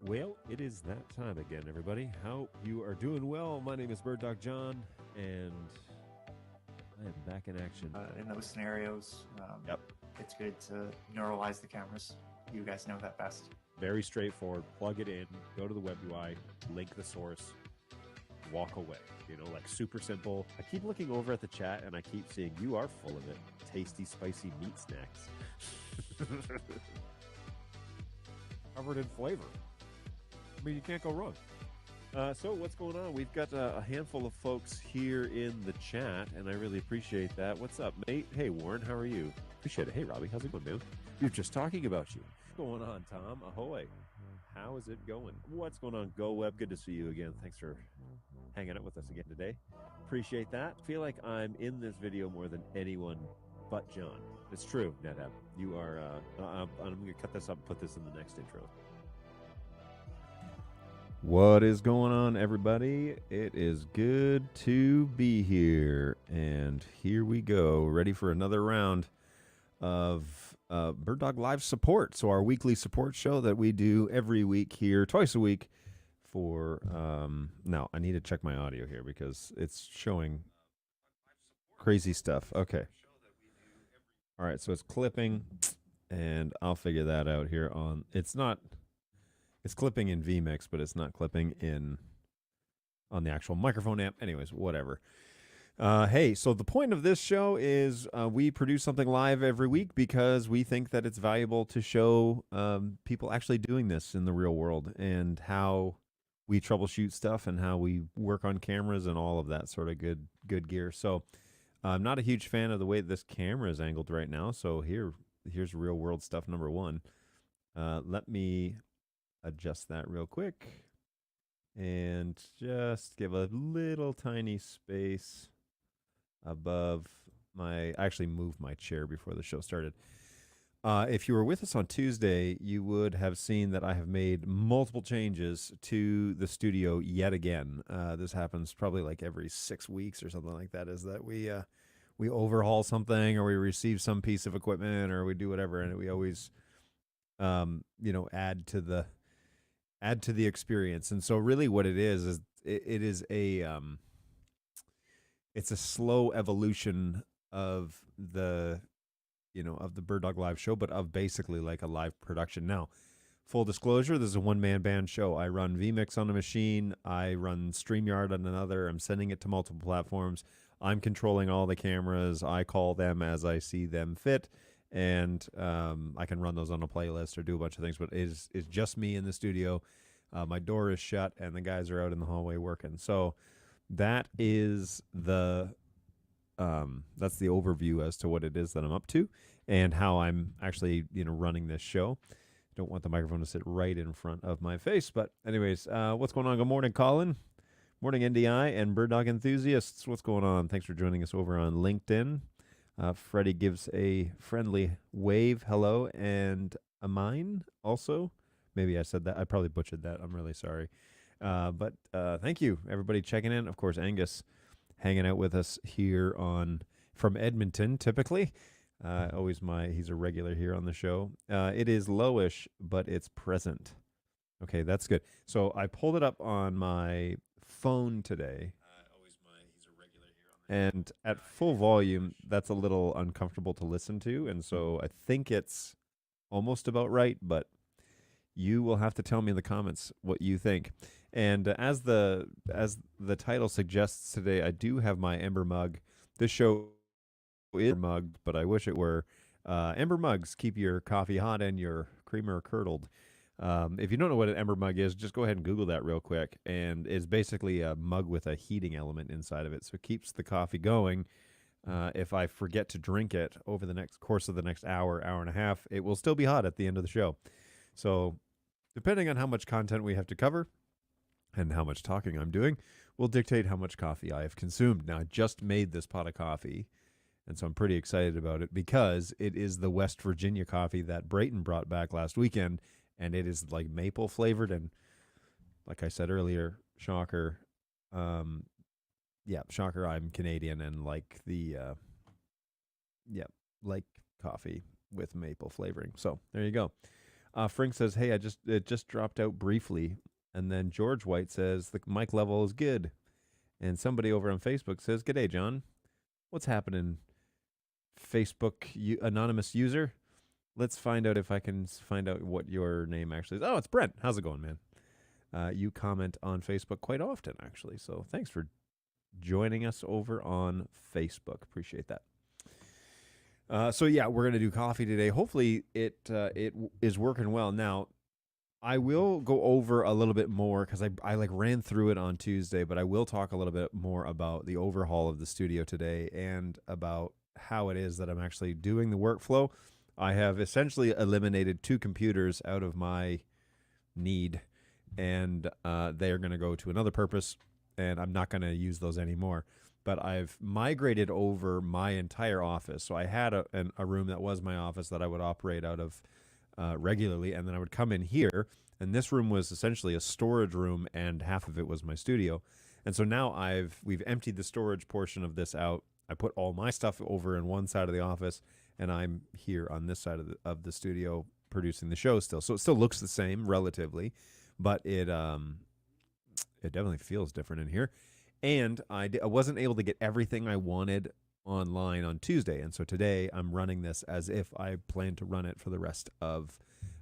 Well, it is that time again, everybody. Hope you are doing well. My name is Bird Dog John, and I am back in action. In those scenarios, Yep. it's good to neuralize the cameras. You guys know that best. Very straightforward. Plug it in, go to the web UI, link the source, walk away. Like super simple. I keep looking over at the chat, and I keep seeing you are full of it. Tasty, spicy meat snacks. Covered in flavor. I mean, you can't go wrong. So what's going on? We've got a handful of folks here in the chat, and I really appreciate that. What's up, mate? Hey, Warren, how are you? Appreciate it. Hey, Robbie, how's it going, man? We were just talking about you. What's going on, Tom? Ahoy. How is it going? What's going on, Go Web? Good to see you again. Thanks for hanging out with us again today. Appreciate that. Feel like I'm in this video more than anyone but John. It's true, NetApp. You are, I'm going to cut this up and put this in the next intro. What is going on, everybody? It is good to be here, and here we go, ready for another round of Bird Dog Live support. So our weekly support show that we do every week here, twice a week. For now, I need to check my audio here because it's showing crazy stuff. Okay. All right, so it's clipping, and I'll figure that out here on. It's clipping in vMix, but it's not clipping on the actual microphone amp. Anyways, whatever. Hey, so the point of this show is we produce something live every week because we think that it's valuable to show people actually doing this in the real world and how we troubleshoot stuff and how we work on cameras and all of that sort of good gear. So I'm not a huge fan of the way this camera is angled right now. So here's real world stuff number one. Let me adjust that real quick and just give a little tiny space above I actually moved my chair before the show started. If you were with us on Tuesday, you would have seen that I have made multiple changes to the studio yet again. This happens probably like every 6 weeks or something like that, is that we overhaul something or we receive some piece of equipment or we do whatever, and we always add to the experience. And so really what it is it is it's a slow evolution of the Bird Dog Live show, but of basically like a live production. Now, full disclosure, this is a one-man band show. I run vMix on a machine. I run StreamYard on another. I'm sending it to multiple platforms. I'm controlling all the cameras. I call them as I see them fit. And I can run those on a playlist or do a bunch of things, but it's just me in the studio. My door is shut, and the guys are out in the hallway working. So that is that's the overview as to what it is that I'm up to and how I'm actually running this show. Don't want the microphone to sit right in front of my face, but anyways, what's going on? Good morning, Colin. Morning, NDI and Bird Dog enthusiasts. What's going on? Thanks for joining us over on LinkedIn. Freddie gives a friendly wave. Hello. And Amine also. Maybe I said that. I probably butchered that. I'm really sorry. But thank you, everybody checking in. Of course, Angus hanging out with us here from Edmonton, typically. He's a regular here on the show. It is lowish, but it's present. Okay, that's good. So I pulled it up on my phone today. And at full volume, that's a little uncomfortable to listen to. And so I think it's almost about right, but you will have to tell me in the comments what you think. And as the title suggests today, I do have my Ember mug. This show is mugged, but I wish it were. Ember mugs keep your coffee hot and your creamer curdled. If you don't know what an Ember mug is, just go ahead and Google that real quick. And it's basically a mug with a heating element inside of it. So it keeps the coffee going. If I forget to drink it over the course of the next hour and a half, it will still be hot at the end of the show. So depending on how much content we have to cover and how much talking I'm doing, will dictate how much coffee I have consumed. Now, I just made this pot of coffee, and so I'm pretty excited about it because it is the West Virginia coffee that Brayton brought back last weekend. And it is like maple flavored, and like I said earlier, shocker. Shocker. I'm Canadian and like like coffee with maple flavoring. So there you go. Frank says, "Hey, it just dropped out briefly," and then George White says the mic level is good, and somebody over on Facebook says, "G'day, John. What's happening, Facebook anonymous user? Let's find out if I can find out what your name actually is. Oh, it's Brent. How's it going, man? You comment on Facebook quite often, actually. So thanks for joining us over on Facebook. Appreciate that. So yeah, we're gonna do coffee today. Hopefully, it is working well. Now, I will go over a little bit more because I like ran through it on Tuesday, but I will talk a little bit more about the overhaul of the studio today and about how it is that I'm actually doing the workflow. I have essentially eliminated 2 computers out of my need, and they are going to go to another purpose, and I'm not going to use those anymore. But I've migrated over my entire office. So I had a room that was my office that I would operate out of regularly, and then I would come in here, and this room was essentially a storage room, and half of it was my studio. And so now we've emptied the storage portion of this out. I put all my stuff over in one side of the office, and I'm here on this side of the studio producing the show still. So it still looks the same relatively, but it definitely feels different in here. And I wasn't able to get everything I wanted online on Tuesday, and so today I'm running this as if I plan to run it for the rest of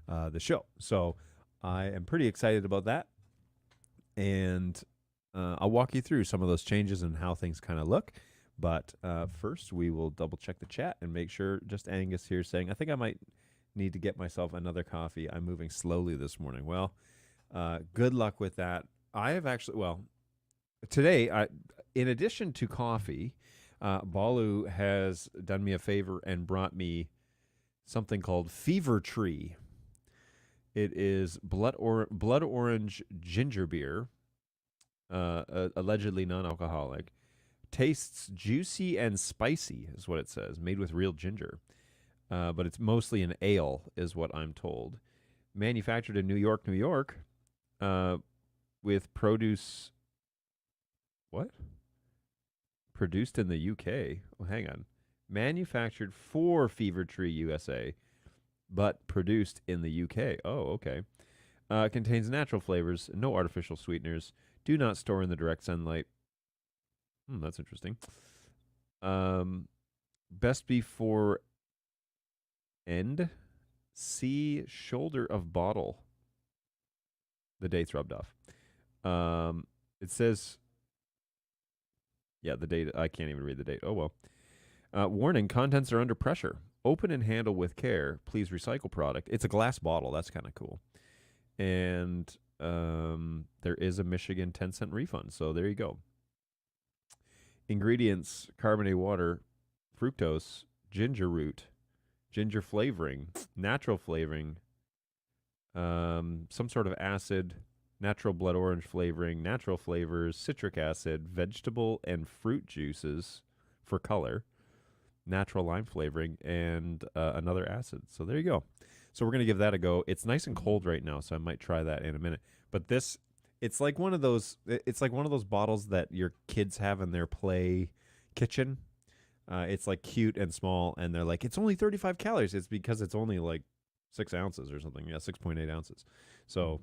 the show. So I am pretty excited about that, and I'll walk you through some of those changes and how things kind of look. But first, we will double check the chat and make sure. Just Angus here saying, I think I might need to get myself another coffee. I'm moving slowly this morning. Well, good luck with that. I have actually, well, today, in addition to coffee, Balu has done me a favor and brought me something called Fever Tree. It is blood orange ginger beer, allegedly non-alcoholic. Tastes juicy and spicy, is what it says. Made with real ginger, but it's mostly an ale, is what I'm told. Manufactured in New York, New York, with produce. What? Produced in the UK. Oh, hang on. Manufactured for Fever Tree USA, but produced in the UK. Oh, okay. Contains natural flavors, no artificial sweeteners. Do not store in the direct sunlight. That's interesting. Best before end. See shoulder of bottle. The date's rubbed off. It says, yeah, the date. I can't even read the date. Oh, well. Warning, contents are under pressure. Open and handle with care. Please recycle product. It's a glass bottle. That's kind of cool. And there is a Michigan 10-cent refund. So there you go. Ingredients: carbonated water, fructose, ginger root, ginger flavoring, natural flavoring, some sort of acid, natural blood orange flavoring, natural flavors, citric acid, vegetable and fruit juices for color, natural lime flavoring, and another acid. So there you go. So we're going to give that a go. It's nice and cold right now, so I might try that in a minute. But this, it's like one of those bottles that your kids have in their play kitchen. It's like cute and small, and they're like, it's only 35 calories. It's because it's only like 6 ounces or something. Yeah, 6.8 ounces. So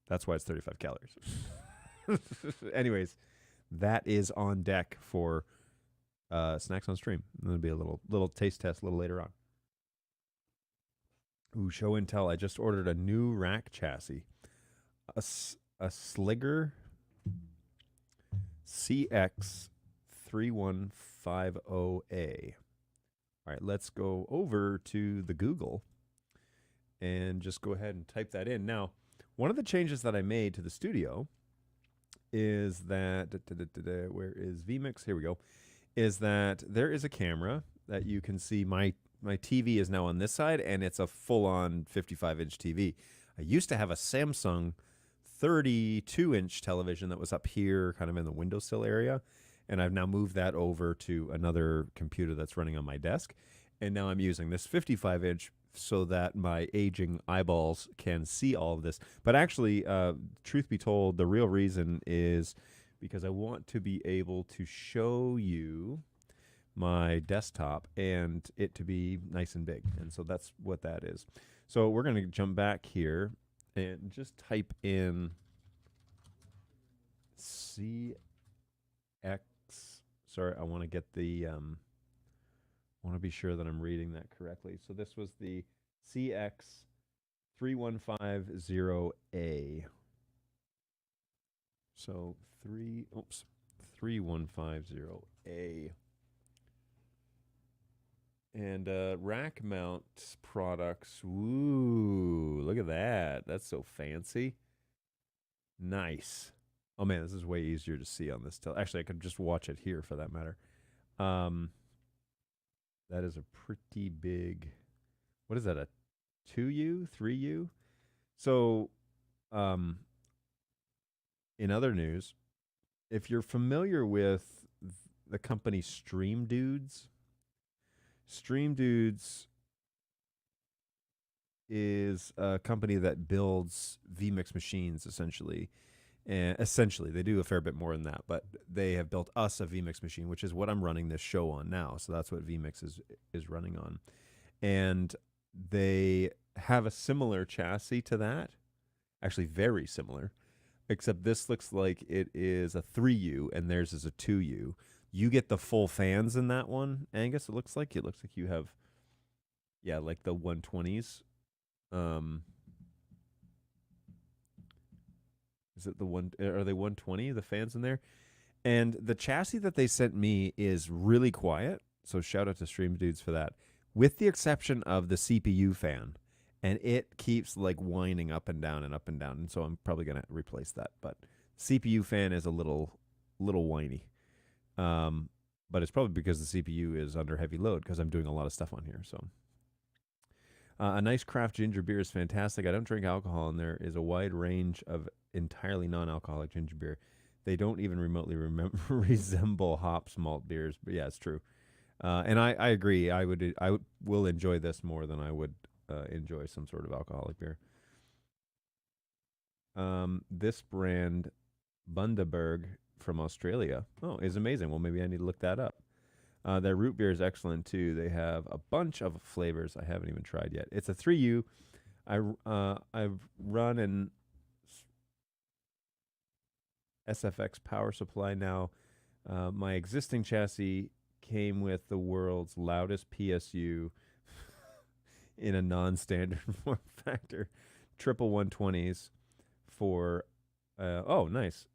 that's why it's 35 calories. Anyways, that is on deck for snacks on stream. There'll be a little taste test a little later on. Ooh, show and tell. I just ordered a new rack chassis. A Sligger CX3150A. All right, let's go over to the Google and just go ahead and type that in. Now, one of the changes that I made to the studio is that, where is vMix? Here we go. Is that there is a camera that you can see. My TV is now on this side, and it's a full-on 55-inch TV. I used to have a Samsung 32-inch television that was up here kind of in the windowsill area, and I've now moved that over to another computer that's running on my desk, and now I'm using this 55-inch so that my aging eyeballs can see all of this. But actually, truth be told, the real reason is because I want to be able to show you my desktop and it to be nice and big. And so that's what that is. So we're going to jump back here and just type in CX. Sorry, I want to get the want to be sure that I'm reading that correctly. So this was the CX3150A. So 3150A. And rack mount products. Ooh, look at that. That's so fancy. Nice. Oh man, this is way easier to see on this. Actually, I could just watch it here for that matter. That is a pretty big. What is that? A 2U, 3U? So, in other news, if you're familiar with the company Stream Dudes is a company that builds vMix machines essentially. And essentially, they do a fair bit more than that, but they have built us a vMix machine, which is what I'm running this show on now. So that's what vMix is running on. And they have a similar chassis to that, actually very similar, except this looks like it is a 3U and theirs is a 2U. You get the full fans in that one, Angus. It looks like you have, yeah, like the 120s. Is it the one? Are they 120? The fans in there, and the chassis that they sent me is really quiet. So shout out to Stream Dudes for that. With the exception of the CPU fan, and it keeps like whining up and down and up and down. And so I'm probably gonna replace that. But CPU fan is a little whiny. But it's probably because the CPU is under heavy load because I'm doing a lot of stuff on here. So a nice craft ginger beer is fantastic. I don't drink alcohol, and there is a wide range of entirely non-alcoholic ginger beer. They don't even remotely resemble hops malt beers, but yeah, it's true. And I agree. I will enjoy this more than I would enjoy some sort of alcoholic beer. This brand, Bundaberg from Australia, is amazing. Well, maybe I need to look that up. Their root beer is excellent too. They have a bunch of flavors I haven't even tried yet. It's a 3U. I've run an SFX power supply now. My existing chassis came with the world's loudest PSU in a non-standard form factor, triple 120s for nice,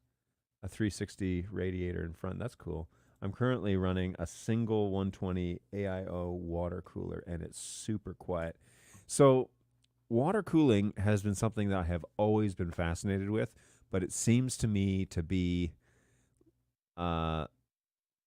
a 360 radiator in front. That's cool. I'm currently running a single 120 AIO water cooler, and it's super quiet. So water cooling has been something that I have always been fascinated with, but it seems to me to be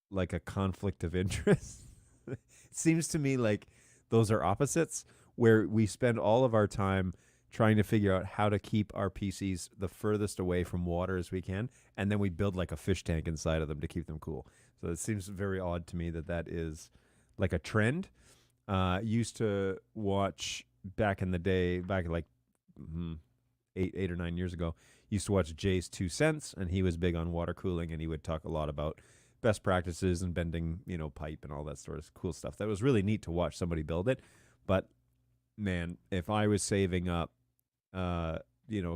like a conflict of interest. It seems to me like those are opposites, where we spend all of our time trying to figure out how to keep our PCs the furthest away from water as we can, and then we build like a fish tank inside of them to keep them cool. So it seems very odd to me that is like a trend. Used to watch back in the day, back like 8 or 9 years ago, used to watch Jay's 2 Cents, and he was big on water cooling, and he would talk a lot about best practices and bending, pipe and all that sort of cool stuff. That was really neat to watch somebody build it. But man, if I was saving up, a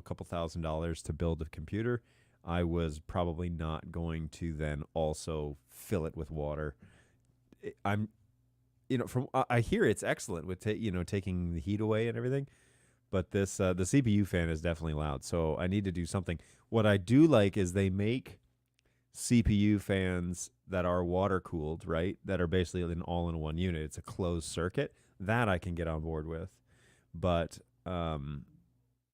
couple $1,000s to build a computer, I was probably not going to then also fill it with water. I'm, from I hear it's excellent with taking the heat away and everything, but this the CPU fan is definitely loud. So I need to do something. What I do like is they make CPU fans that are water cooled, right? That are basically all in one unit. It's a closed circuit that I can get on board with, but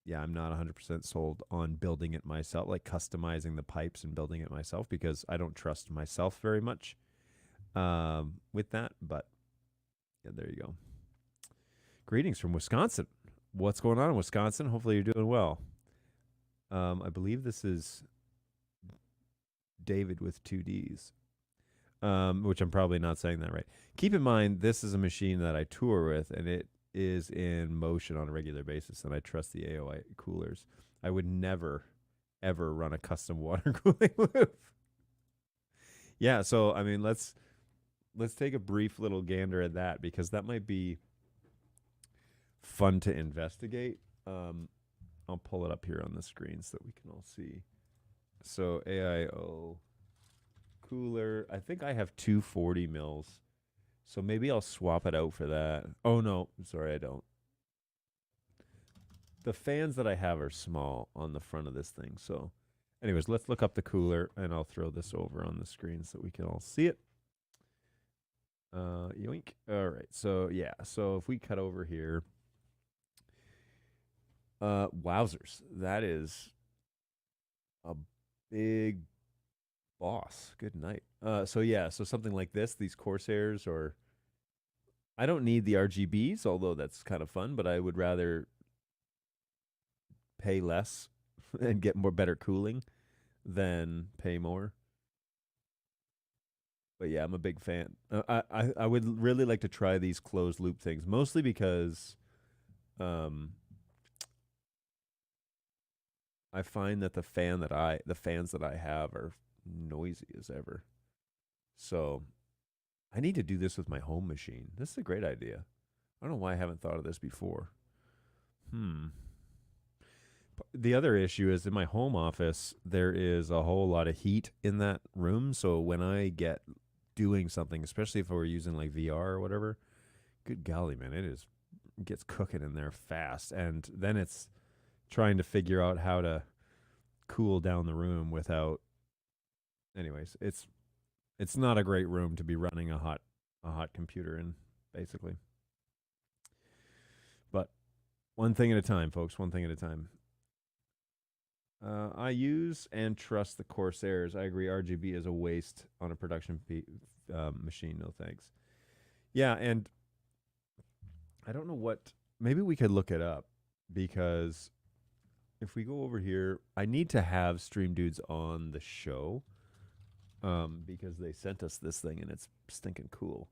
yeah, I'm not 100% sold on building it myself, like customizing the pipes and building it myself, because I don't trust myself very much with that. But yeah, there you go. Greetings from Wisconsin. What's going on in Wisconsin? Hopefully you're doing well. I believe this is David with 2Ds, which I'm probably not saying that right. Keep in mind, this is a machine that I tour with, and it is in motion on a regular basis, and I trust the AOI coolers. I would never, ever run a custom water cooling loop. Yeah, so I mean, let's take a brief little gander at that, because that might be fun to investigate. I'll pull it up here on the screen so that we can all see. So AIO cooler. I think I have 240 mils. So maybe I'll swap it out for that. Oh no, sorry, I don't. The fans that I have are small on the front of this thing. So anyways, let's look up the cooler and I'll throw this over on the screen so we can all see it. Yoink. All right. So yeah. So if we cut over here, wowzers, that is a big boss. Good night. So yeah. So something like this, these Corsairs, or I don't need the RGBs, although that's kind of fun. But I would rather pay less and get more better cooling than pay more. But yeah, I'm a big fan. I would really like to try these closed loop things, mostly because um, I find that the fans that I have are noisy as ever. So I need to do this with my home machine. This is a great idea. I don't know why I haven't thought of this before. Hmm. The other issue is in my home office, there is a whole lot of heat in that room. So when I get doing something, especially if we're using like VR or whatever, good golly, man, it gets cooking in there fast. And then it's trying to figure out how to cool down the room without. Anyways, it's not a great room to be running a hot computer in, basically. But one thing at a time, folks. One thing at a time. I use and trust the Corsairs. I agree. RGB is a waste on a production machine. No thanks. Yeah, and I don't know what. Maybe we could look it up because if we go over here, I need to have Stream Dudes on the show because they sent us this thing and it's stinking cool.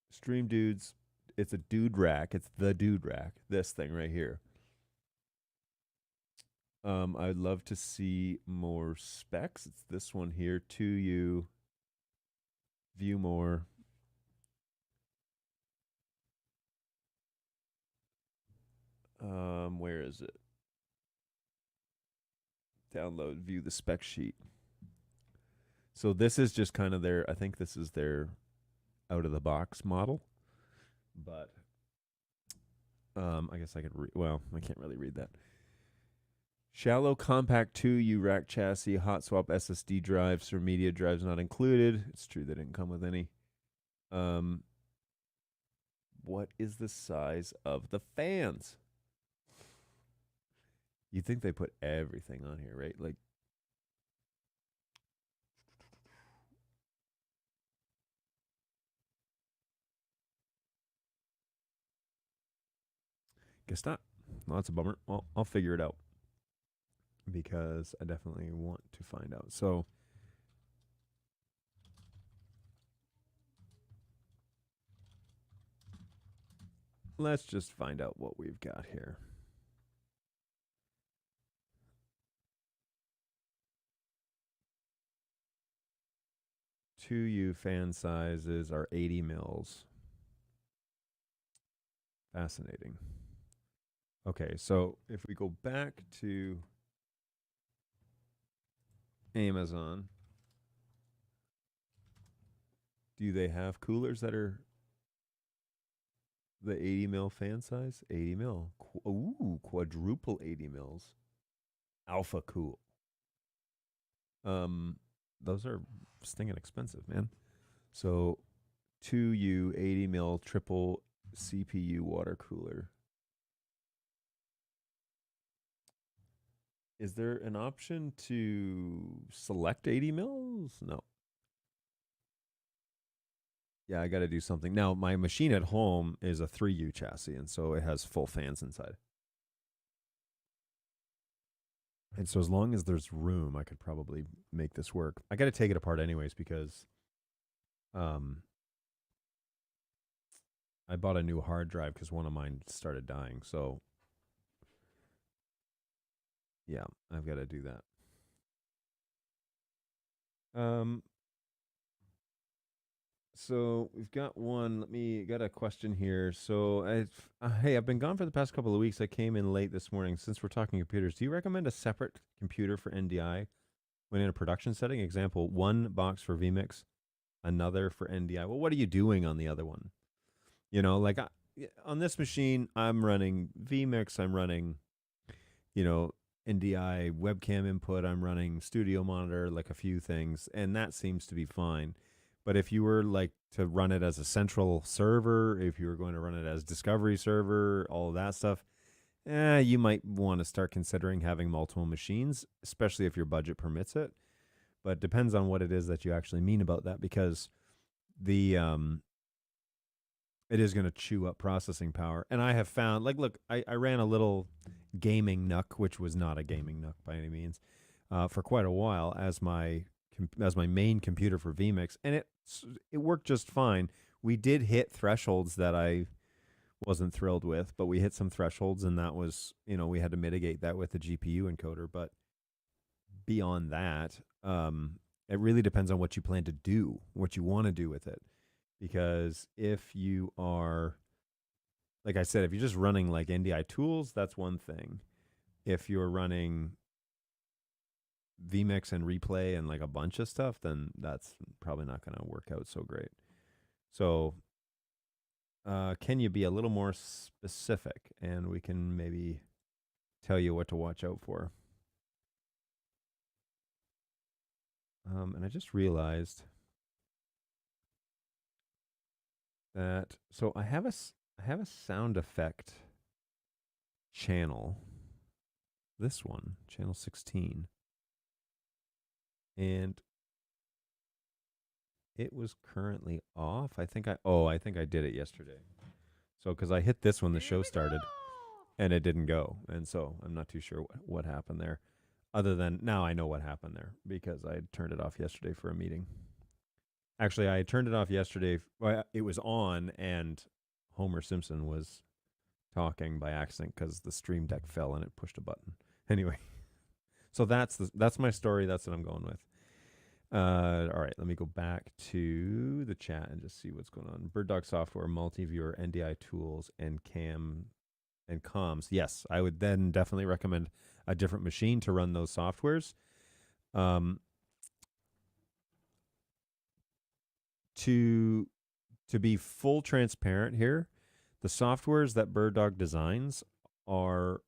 Stream Dudes, it's a dude rack. It's the dude rack. This thing right here. I'd love to see more specs. It's this one here. 2U. View more. Where is it? Download, view the spec sheet. So this is just kind of their, I think this is their out of the box model. But I guess I could well, I can't really read that. Shallow compact 2U rack chassis, hot swap SSD drives for media drives not included. It's true they didn't come with any. What is the size of the fans? You think they put everything on here, right? Like, guess not. Well, that's a bummer. Well, I'll figure it out because I definitely want to find out. So, let's just find out what we've got here. 2U fan sizes are 80 mils. Fascinating. Okay, so if we go back to Amazon, do they have coolers that are the 80 mil fan size? 80 mil. Ooh, quadruple 80 mils. Alpha cool. Those are stinging expensive, man. So 2U 80 mil triple CPU water cooler. Is there an option to select 80 mils? No. Yeah, I got to do something. Now, my machine at home is a 3U chassis, and so it has full fans inside. And so as long as there's room, I could probably make this work. I got to take it apart anyways because I bought a new hard drive because one of mine started dying. So yeah, I've got to do that. So we've got one. Got a question here. So hey, I've been gone for the past couple of weeks. I came in late this morning. Since we're talking computers, do you recommend a separate computer for NDI when in a production setting? Example, one box for vMix, another for NDI. Well, what are you doing on the other one? Like on this machine, I'm running vMix. I'm running, you know, NDI webcam input. I'm running studio monitor, like a few things, and that seems to be fine. But if you were like to run it as a central server, if you were going to run it as discovery server, all of that stuff, you might want to start considering having multiple machines, especially if your budget permits it. But it depends on what it is that you actually mean about that, because the it is going to chew up processing power. And I have found, like, look, I ran a little gaming NUC, which was not a gaming NUC by any means, for quite a while as my main computer for vMix, and it worked just fine. We did hit thresholds that I wasn't thrilled with, but we hit some thresholds, and that was, we had to mitigate that with the GPU encoder. But beyond that, it really depends on what you plan to do, what you want to do with it. Because if you are, like I said, if you're just running like NDI tools, that's one thing. If you're running vMix and replay and like a bunch of stuff, then that's probably not going to work out so great. So, can you be a little more specific, and we can maybe tell you what to watch out for? And I just realized that, so I have a sound effect channel. This one, channel 16, and it was currently off. I think I did it yesterday. So because I hit this when the show started, and it didn't go, and so I'm not too sure what happened there. Other than now, I know what happened there because I had turned it off yesterday for a meeting. Actually, I turned it off yesterday. Well, it was on, and Homer Simpson was talking by accident because the stream deck fell and it pushed a button. Anyway, so that's my story. That's what I'm going with. All right, let me go back to the chat and just see what's going on. Bird Dog Software, Multiviewer, NDI tools, and comms. Yes, I would then definitely recommend a different machine to run those softwares. To be full transparent here, the softwares that Bird Dog designs are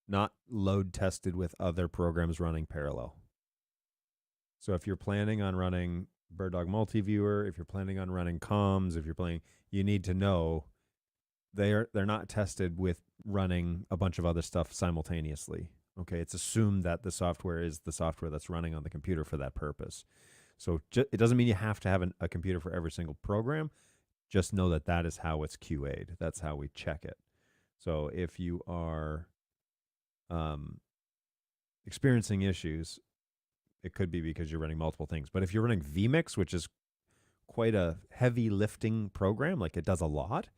not load tested with other programs running parallel. So if you're planning on running Bird Dog Multiviewer, if you're planning on running comms, you need to know they're not tested with running a bunch of other stuff simultaneously. Okay, it's assumed that the software is the software that's running on the computer for that purpose. So it doesn't mean you have to have a computer for every single program. Just know that is how it's QA'd. That's how we check it. So if you are experiencing issues, it could be because you're running multiple things. But if you're running vMix, which is quite a heavy lifting program, like it does a lot,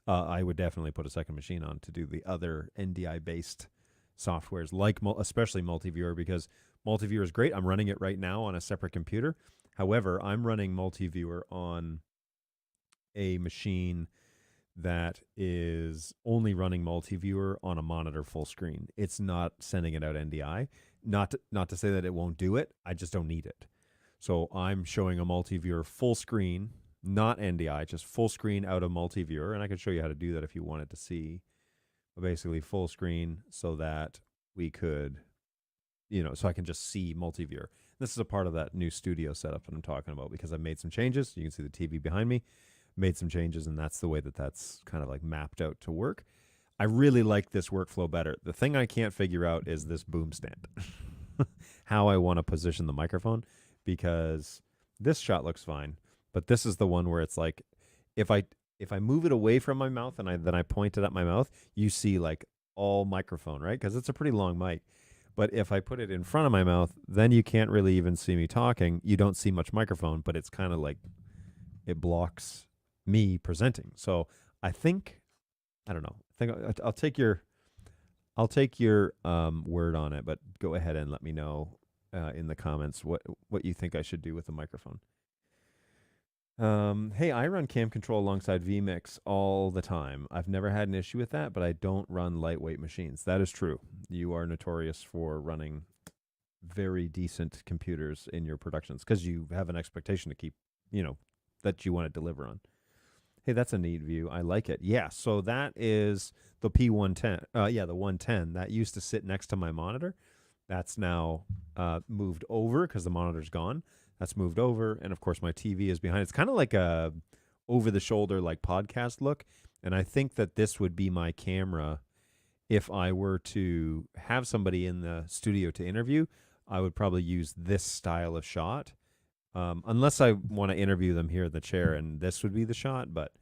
I would definitely put a second machine on to do the other NDI-based softwares, like especially Multiviewer, because Multiviewer is great. I'm running it right now on a separate computer. However, I'm running Multiviewer on a machine that is only running Multiviewer on a monitor full screen. It's not sending it out NDI. Not to say that it won't do it. I just don't need it. So I'm showing a Multiviewer full screen, not NDI, just full screen out of Multiviewer. And I can show you how to do that if you wanted to see. But basically full screen so that we could, so I can just see Multiviewer. This is a part of that new studio setup that I'm talking about because I've made some changes. You can see the TV behind me. Made some changes, and that's the way that's kind of like mapped out to work. I really like this workflow better. The thing I can't figure out is this boom stand. How I want to position the microphone, because this shot looks fine, but this is the one where it's like if I move it away from my mouth and then I point it at my mouth, you see like all microphone, right? Because it's a pretty long mic. But if I put it in front of my mouth, then you can't really even see me talking. You don't see much microphone, but it's kind of like it blocks me presenting. So I think, I don't know. I think I'll take your word on it, but go ahead and let me know in the comments what you think I should do with the microphone. Hey, I run cam control alongside vMix all the time. I've never had an issue with that, but I don't run lightweight machines. That is true. You are notorious for running very decent computers in your productions because you have an expectation to keep, that you want to deliver on. Hey, that's a neat view. I like it. Yeah, so that is the P110. Yeah, the 110 that used to sit next to my monitor. That's now moved over because the monitor's gone. That's moved over, and of course my TV is behind. It's kind of like a over the shoulder like podcast look, and I think that this would be my camera if I were to have somebody in the studio to interview. I would probably use this style of shot, unless I want to interview them here in the chair, and this would be the shot. But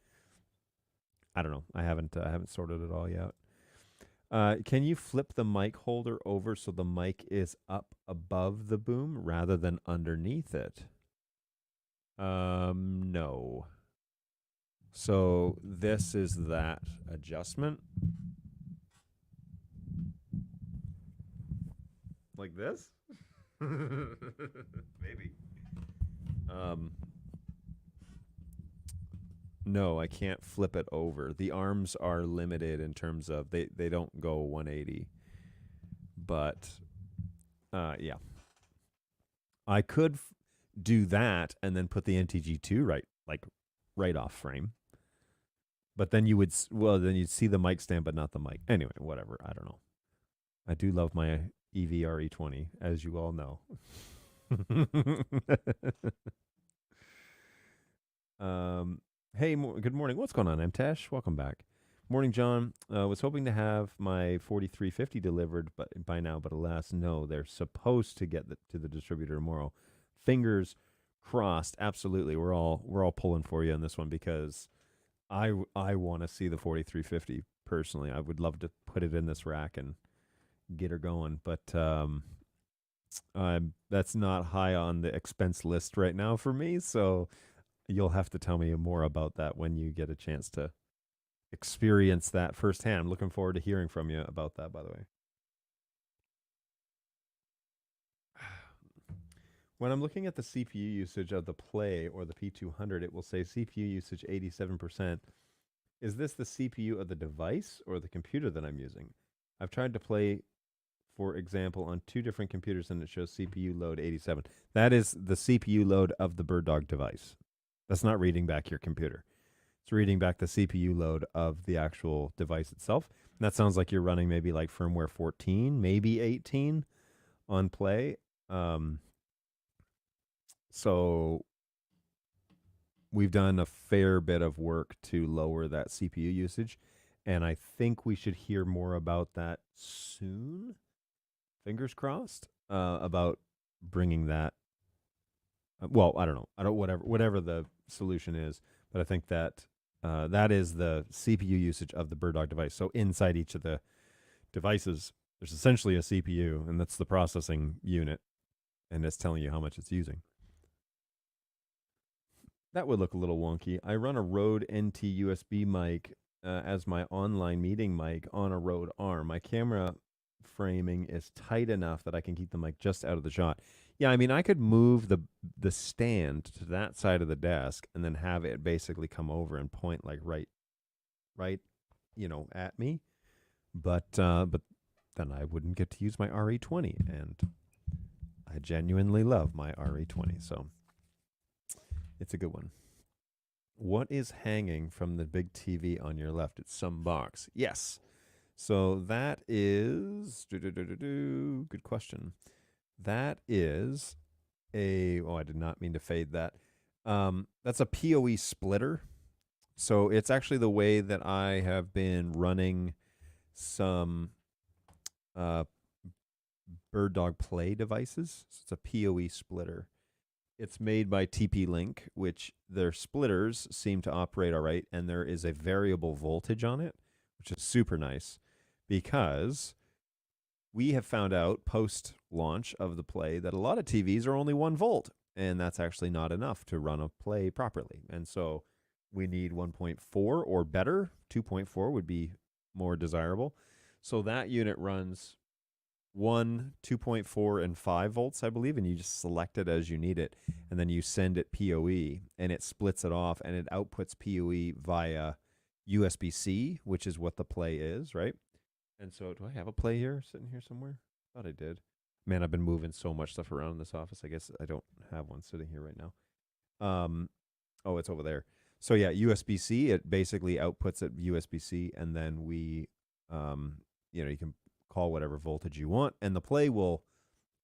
I don't know. I haven't sorted it all yet. Can you flip the mic holder over so the mic is up above the boom rather than underneath it? No. So this is that adjustment. Like this? Maybe. No, I can't flip it over. The arms are limited in terms of they don't go 180. But yeah. I could do that and then put the NTG2 right off frame. But then you would then you'd see the mic stand but not the mic. Anyway, whatever, I don't know. I do love my EVRE20 as you all know. Hey, good morning. What's going on? I'm Tesh. Welcome back. Morning, John. Was hoping to have my 4350 delivered, but by now, but alas, no. They're supposed to get to the distributor tomorrow. Fingers crossed. Absolutely, we're all pulling for you on this one because I want to see the 4350 personally. I would love to put it in this rack and get her going, but that's not high on the expense list right now for me. So you'll have to tell me more about that when you get a chance to experience that firsthand. I'm looking forward to hearing from you about that, by the way. When I'm looking at the CPU usage of the Play or the P200, it will say CPU usage 87%. Is this the CPU of the device or the computer that I'm using? I've tried to play, for example, on 2 different computers and it shows CPU load 87. That is the CPU load of the BirdDog device. That's not reading back your computer. It's reading back the CPU load of the actual device itself. And that sounds like you're running maybe like firmware 14, maybe 18 on Play. So we've done a fair bit of work to lower that CPU usage. And I think we should hear more about that soon. Fingers crossed about bringing that. Well, I don't know. Whatever the solution is, but I think that that is the CPU usage of the BirdDog device. So inside each of the devices, there's essentially a CPU, and that's the processing unit, and it's telling you how much it's using. That would look a little wonky. I run a Rode NT USB mic as my online meeting mic on a Rode arm. My camera framing is tight enough that I can keep the mic just out of the shot. Yeah, I mean, I could move the stand to that side of the desk and then have it basically come over and point like right, at me. But then I wouldn't get to use my RE20, and I genuinely love my RE20, so it's a good one. What is hanging from the big TV on your left? It's some box. Yes. So that is good question. That is I did not mean to fade that. That's a PoE splitter. So it's actually the way that I have been running some BirdDog Play devices. So it's a PoE splitter. It's made by TP-Link, which their splitters seem to operate all right, and there is a variable voltage on it, which is super nice because we have found out post-launch of the Play that a lot of TVs are only 1 volt, and that's actually not enough to run a Play properly. And so we need 1.4 or better. 2.4 would be more desirable. So that unit runs 1, 2.4, and 5 volts, I believe, and you just select it as you need it, and then you send it PoE, and it splits it off, and it outputs PoE via USB-C, which is what the play is, right? And so, do I have a play here, sitting here somewhere? Thought I did. Man, I've been moving so much stuff around in this office. I guess I don't have one sitting here right now. Oh, it's over there. So yeah, USB-C. It basically outputs at USB-C, and then you can call whatever voltage you want, and the play will,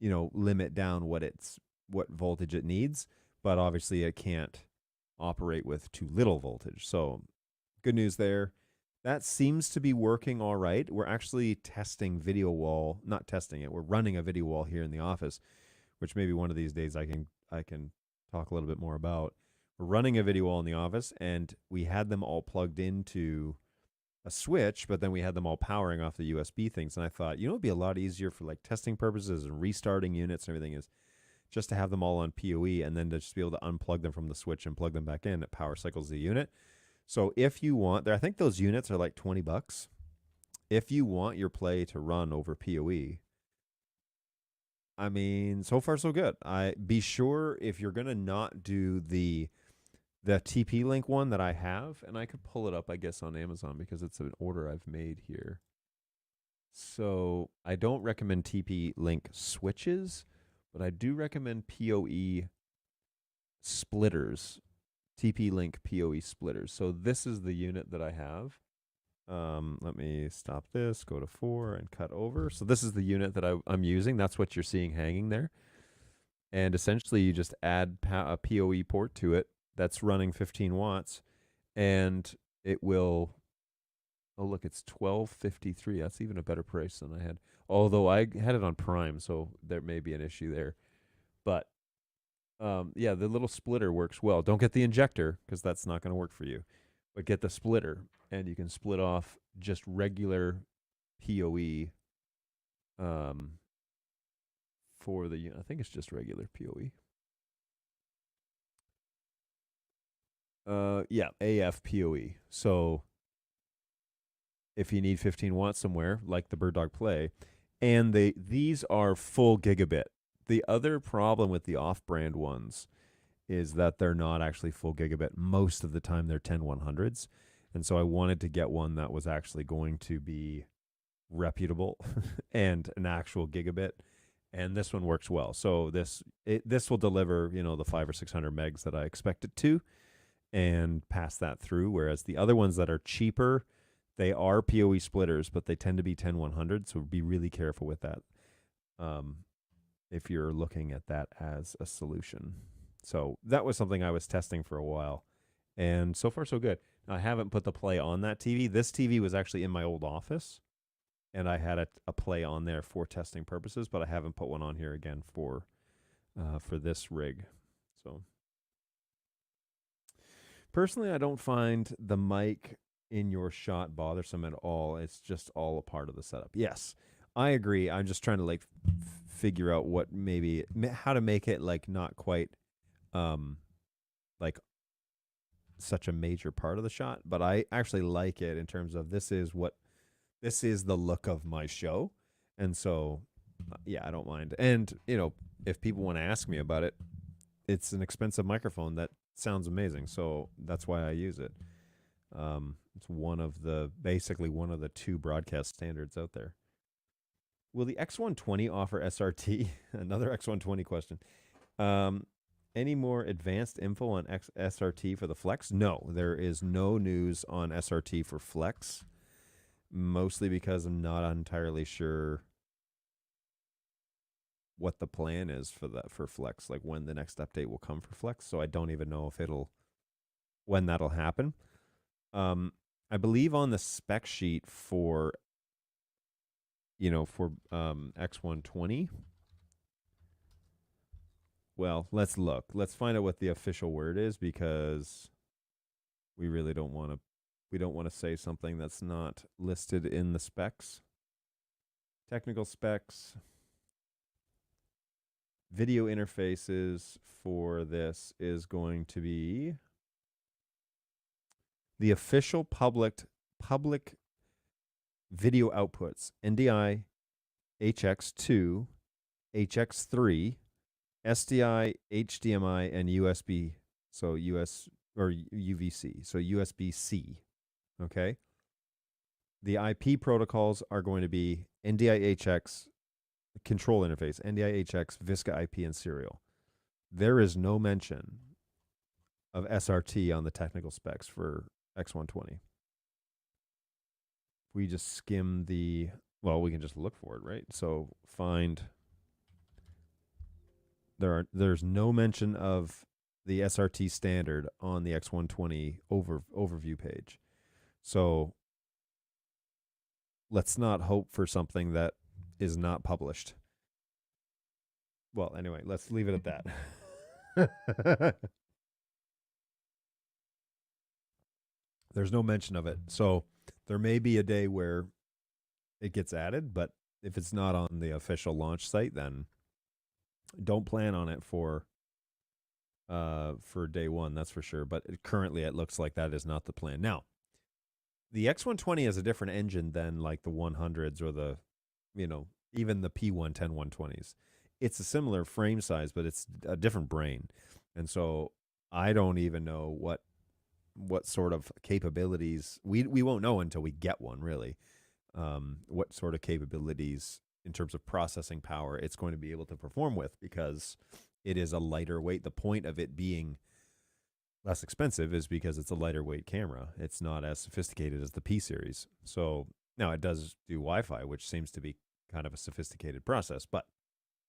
limit down what voltage it needs, but obviously it can't operate with too little voltage. So good news there. That seems to be working all right. We're actually testing video wall, not testing it. We're running a video wall here in the office, which maybe one of these days I can talk a little bit more about. We're running a video wall in the office, and we had them all plugged into a switch, but then we had them all powering off the USB things. And I thought, it'd be a lot easier for like testing purposes and restarting units and everything is just to have them all on PoE and then to just be able to unplug them from the switch and plug them back in. It power cycles the unit. So if you want, I think those units are like $20. If you want your play to run over PoE, I mean, so far so good. I be sure if you're gonna not do the TP Link one that I have, and I could pull it up, I guess, on Amazon because it's an order I've made here. So I don't recommend TP Link switches, but I do recommend PoE splitters, TP Link PoE splitters. So this is the unit that I have. Let me stop this, go to 4 and cut over. So this is the unit that I'm using. That's what you're seeing hanging there. And essentially you just add a PoE port to it that's running 15 watts, and it will, oh look, it's $12.53. That's even a better price than I had. Although I had it on Prime, so there may be an issue there. But yeah, the little splitter works well. Don't get the injector because that's not going to work for you. But get the splitter, and you can split off just regular PoE for the, I think it's just regular PoE. Yeah, AF PoE. So if you need 15 watts somewhere, like the Bird Dog Play, and these are full gigabit. The other problem with the off-brand ones is that they're not actually full gigabit. Most of the time they're 10100s. And so I wanted to get one that was actually going to be reputable and an actual gigabit. And this one works well. So this will deliver, the 500 or 600 megs that I expect it to, and pass that through. Whereas the other ones that are cheaper, they are PoE splitters, but they tend to be 10100. So be really careful with that if you're looking at that as a solution. So that was something I was testing for a while, and so far so good. Now, I haven't put the play on that TV. This TV was actually in my old office, and I had a play on there for testing purposes, but I haven't put one on here again for this rig. So personally, I don't find the mic in your shot bothersome at all. It's just all a part of the setup. Yes, I agree. I'm just trying to like figure out how to make it like not quite like such a major part of the shot, but I actually like it in terms of this is the look of my show. And so yeah, I don't mind. And if people want to ask me about it, it's an expensive microphone that sounds amazing, so that's why I use it. It's basically one of the 2 broadcast standards out there. Will the X120 offer SRT? Another X120 question. Any more advanced info on SRT for the Flex? No, there is no news on SRT for Flex, mostly because I'm not entirely sure what the plan is for Flex, like when the next update will come for Flex. So I don't even know when that'll happen. I believe on the spec sheet for X120. Well, let's look. Let's find out what the official word is, because we really don't want to say something that's not listed in the specs. Technical specs. Video interfaces for this is going to be the official public video outputs, NDI HX2, HX3, SDI, HDMI, and USB. So US or UVC. So USB C. Okay. The IP protocols are going to be NDI HX control interface, NDI HX, Visca IP, and serial. There is no mention of SRT on the technical specs for X120. We just skim we can just look for it, right? So find there's no mention of the SRT standard on the X120 overview page. So let's not hope for something that is not published. Well, anyway, let's leave it at that. There's no mention of it. So there may be a day where it gets added, but if it's not on the official launch site, then don't plan on it for day one, that's for sure. But currently it looks like that is not the plan. Now, the X120 has a different engine than like the 100s or the, even the P110 120s. It's a similar frame size, but it's a different brain. And so I don't even know what sort of capabilities we won't know until we get one, really. What sort of capabilities in terms of processing power it's going to be able to perform with, because it is a lighter weight. The point of it being less expensive is because it's a lighter weight camera. It's not as sophisticated as the P series. So now it does do Wi-Fi, which seems to be kind of a sophisticated process, but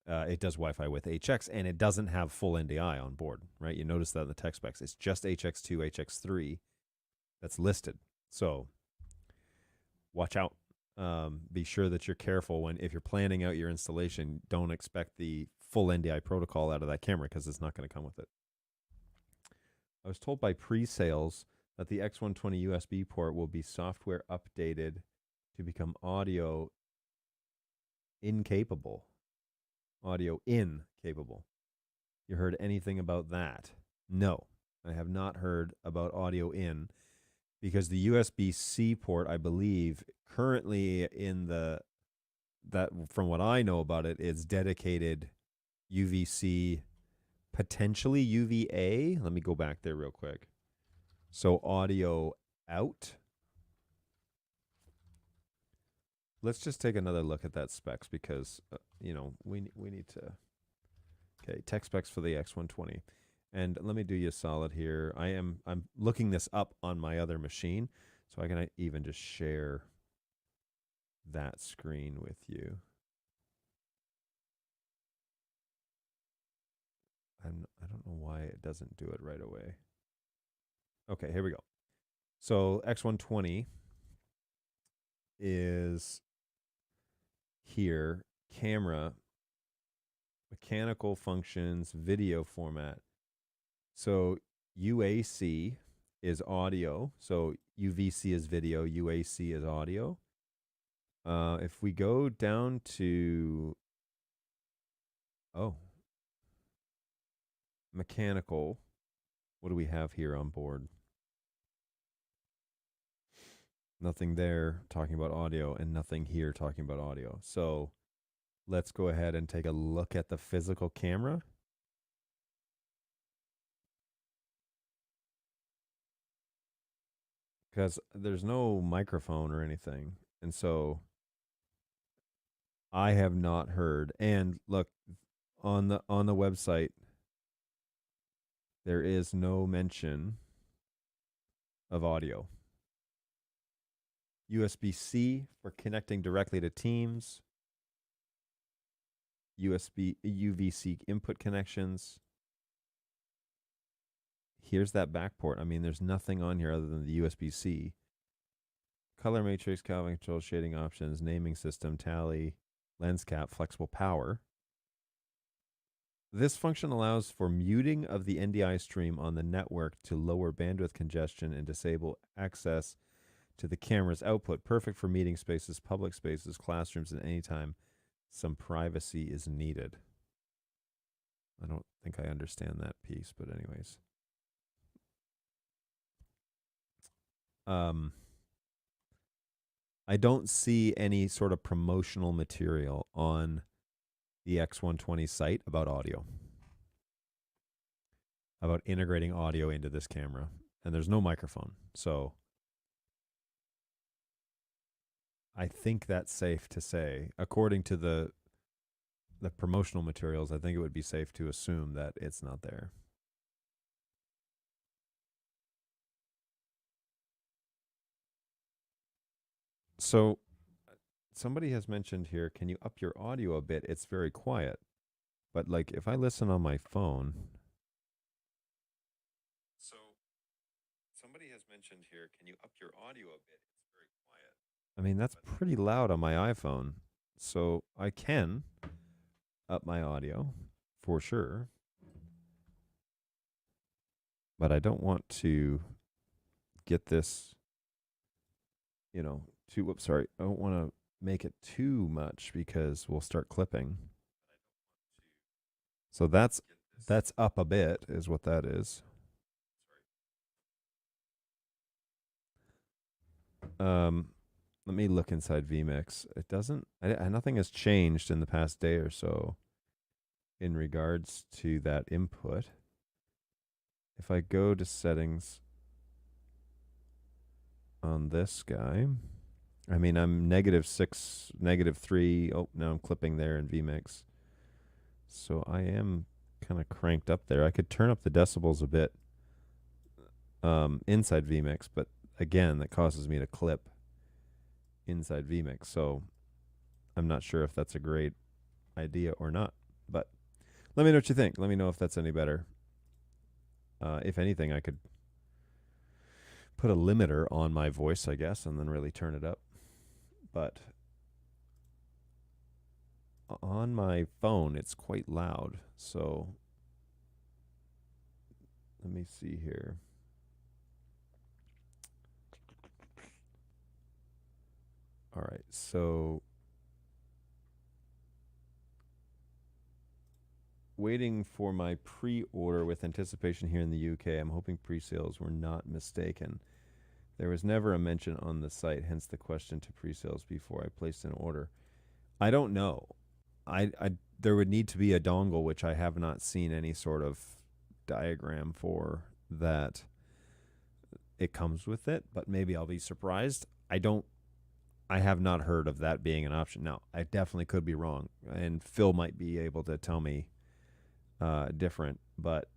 it does Wi-Fi with HX, and it doesn't have full NDI on board, right? You notice that in the tech specs. It's just HX2, HX3 that's listed. So watch out. Be sure that you're careful if you're planning out your installation. Don't expect the full NDI protocol out of that camera, because it's not going to come with it. I was told by pre-sales that the X120 USB port will be software updated to become audio incapable. Audio incapable. You heard anything about that? No, I have not heard about audio in, because the USB-C port, I believe, currently from what I know about it, is dedicated UVC, potentially UVA. Let me go back there real quick. So audio out. Let's just take another look at that specs, because we need to. Okay, tech specs for the X120. And let me do you a solid here. I'm looking this up on my other machine, so I can even just share that screen with you. I don't know why it doesn't do it right away. Okay, here we go. So X120 is here. Camera, mechanical functions, video format. So UAC is audio. So UVC is video, UAC is audio. If we go down to mechanical, what do we have here on board? Nothing there talking about audio, and nothing here talking about audio. So let's go ahead and take a look at the physical camera. Because there's no microphone or anything. And so I have not heard. And look, on the website, there is no mention of audio. USB-C for connecting directly to Teams. UVC input connections. Here's that back port. I mean, there's nothing on here other than the USB-C. Color matrix, Calvin control, shading options, naming system, tally, lens cap, flexible power. This function allows for muting of the NDI stream on the network to lower bandwidth congestion and disable access to the camera's output. Perfect for meeting spaces, public spaces, classrooms, and anytime some privacy is needed. I don't think I understand that piece, but anyways. I don't see any sort of promotional material on the X120 site about audio, about integrating audio into this camera. And there's no microphone. So I think that's safe to say, according to the promotional materials, I think it would be safe to assume that it's not there. So somebody has mentioned here, can you up your audio a bit? It's very quiet. But like if I listen on my phone. So somebody has mentioned here, can you up your audio a bit? It's very quiet. I mean, that's pretty loud on my iPhone. So I can up my audio for sure. But I don't want to get this, too, whoops, sorry. I don't want to make it too much because we'll start clipping. So that's up a bit is what that is. Let me look inside vMix. It doesn't, nothing has changed in the past day or so in regards to that input. If I go to settings on this guy, I mean, I'm -6, -3. Oh, now I'm clipping there in vMix. So I am kind of cranked up there. I could turn up the decibels a bit inside vMix, but again, that causes me to clip inside vMix. So I'm not sure if that's a great idea or not. But let me know what you think. Let me know if that's any better. If anything, I could put a limiter on my voice, I guess, and then really turn it up. But on my phone, it's quite loud. So let me see here. All right, so waiting for my pre-order with anticipation here in the UK. I'm hoping pre-sales were not mistaken. There was never a mention on the site, hence the question to pre-sales before I placed an order. I don't know. There would need to be a dongle, which I have not seen any sort of diagram for that it comes with it, but maybe I'll be surprised. I have not heard of that being an option. Now, I definitely could be wrong, and Phil might be able to tell me different, but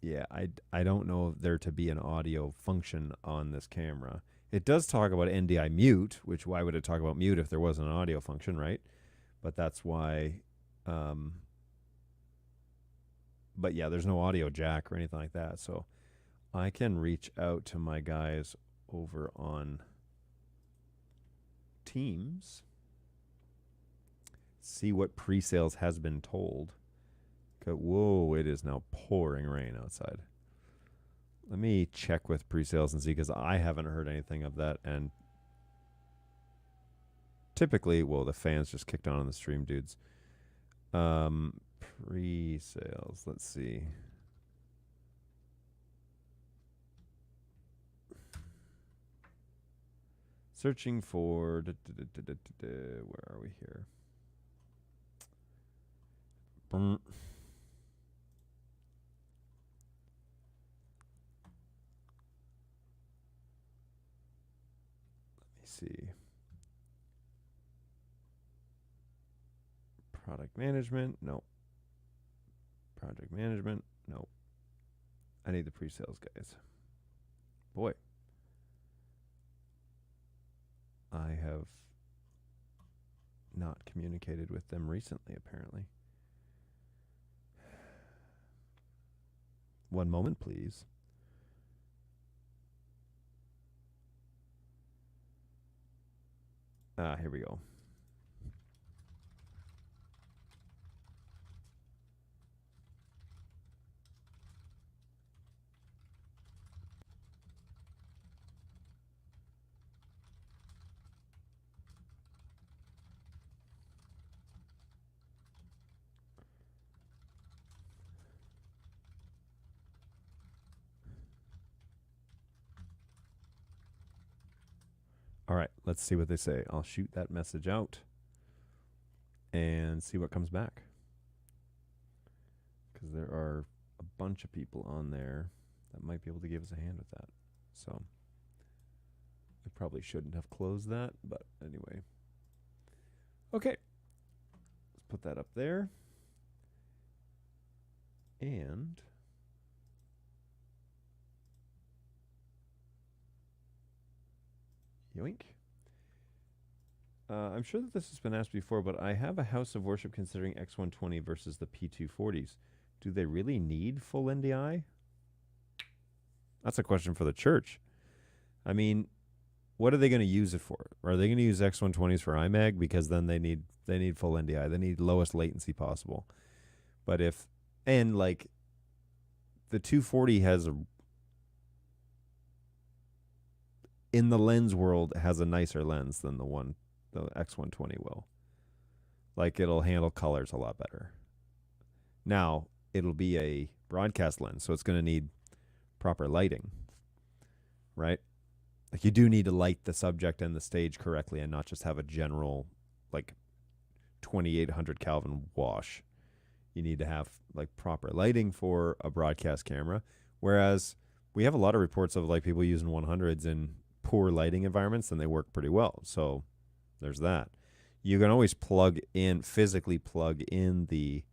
yeah, I don't know if there to be an audio function on this camera. It does talk about NDI mute, which why would it talk about mute if there wasn't an audio function, right? But that's why. But yeah, there's no audio jack or anything like that. So I can reach out to my guys over on Teams, see what pre-sales has been told. Whoa, it is now pouring rain outside. Let me check with pre-sales and see, because I haven't heard anything of that. And typically, well, the fans just kicked on the stream, dudes. Pre-sales, let's see. Searching for, where are we here? Let me see. Product management, no. Project management, no. I need the pre-sales guys. Boy, I have not communicated with them recently, apparently. One moment, please. Here we go. All All right, let's see what they say. I'll shoot that message out and see what comes back. Because there are a bunch of people on there that might be able to give us a hand with that. So I probably shouldn't have closed that, but anyway. Okay. Let's put that up there. And yoink. I'm sure that this has been asked before, but I have a house of worship considering X120 versus the P240s. Do they really need full NDI? That's a question for the church. I mean, what are they going to use it for? Are they going to use X120s for IMAG? Because then they need full NDI. They need lowest latency possible. But like the 240 has in the lens world has a nicer lens than the X120 will. Like it'll handle colors a lot better. Now, it'll be a broadcast lens, so it's going to need proper lighting, right? Like you do need to light the subject and the stage correctly and not just have a general like 2800 Kelvin wash. You need to have like proper lighting for a broadcast camera. Whereas we have a lot of reports of like people using 100s in poor lighting environments and they work pretty well. So there's that. You can always physically plug in the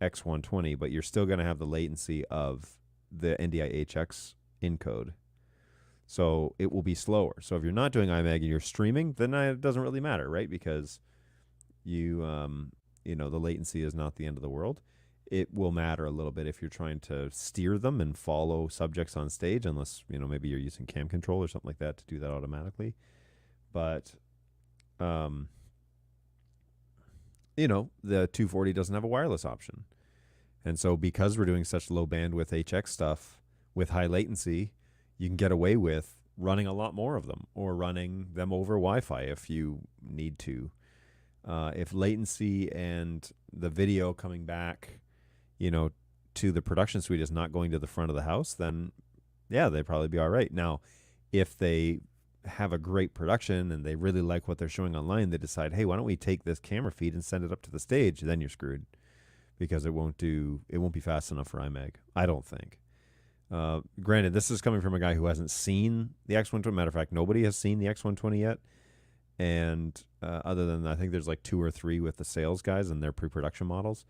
X120, but you're still going to have the latency of the NDI HX encode. So it will be slower. So if you're not doing IMAG and you're streaming, then it doesn't really matter, right? Because the latency is not the end of the world. It will matter a little bit if you're trying to steer them and follow subjects on stage, unless, maybe you're using cam control or something like that to do that automatically. But, the 240 doesn't have a wireless option. And so because we're doing such low bandwidth HX stuff with high latency, you can get away with running a lot more of them or running them over Wi-Fi if you need to. If latency and the video coming back, to the production suite is not going to the front of the house, then yeah, they'd probably be all right. Now, if they have a great production and they really like what they're showing online, they decide, hey, why don't we take this camera feed and send it up to the stage? Then you're screwed because it won't be fast enough for IMAG, I don't think. Granted, this is coming from a guy who hasn't seen the X120. Matter of fact, nobody has seen the X120 yet. And other than, I think there's like 2 or 3 with the sales guys and their pre-production models.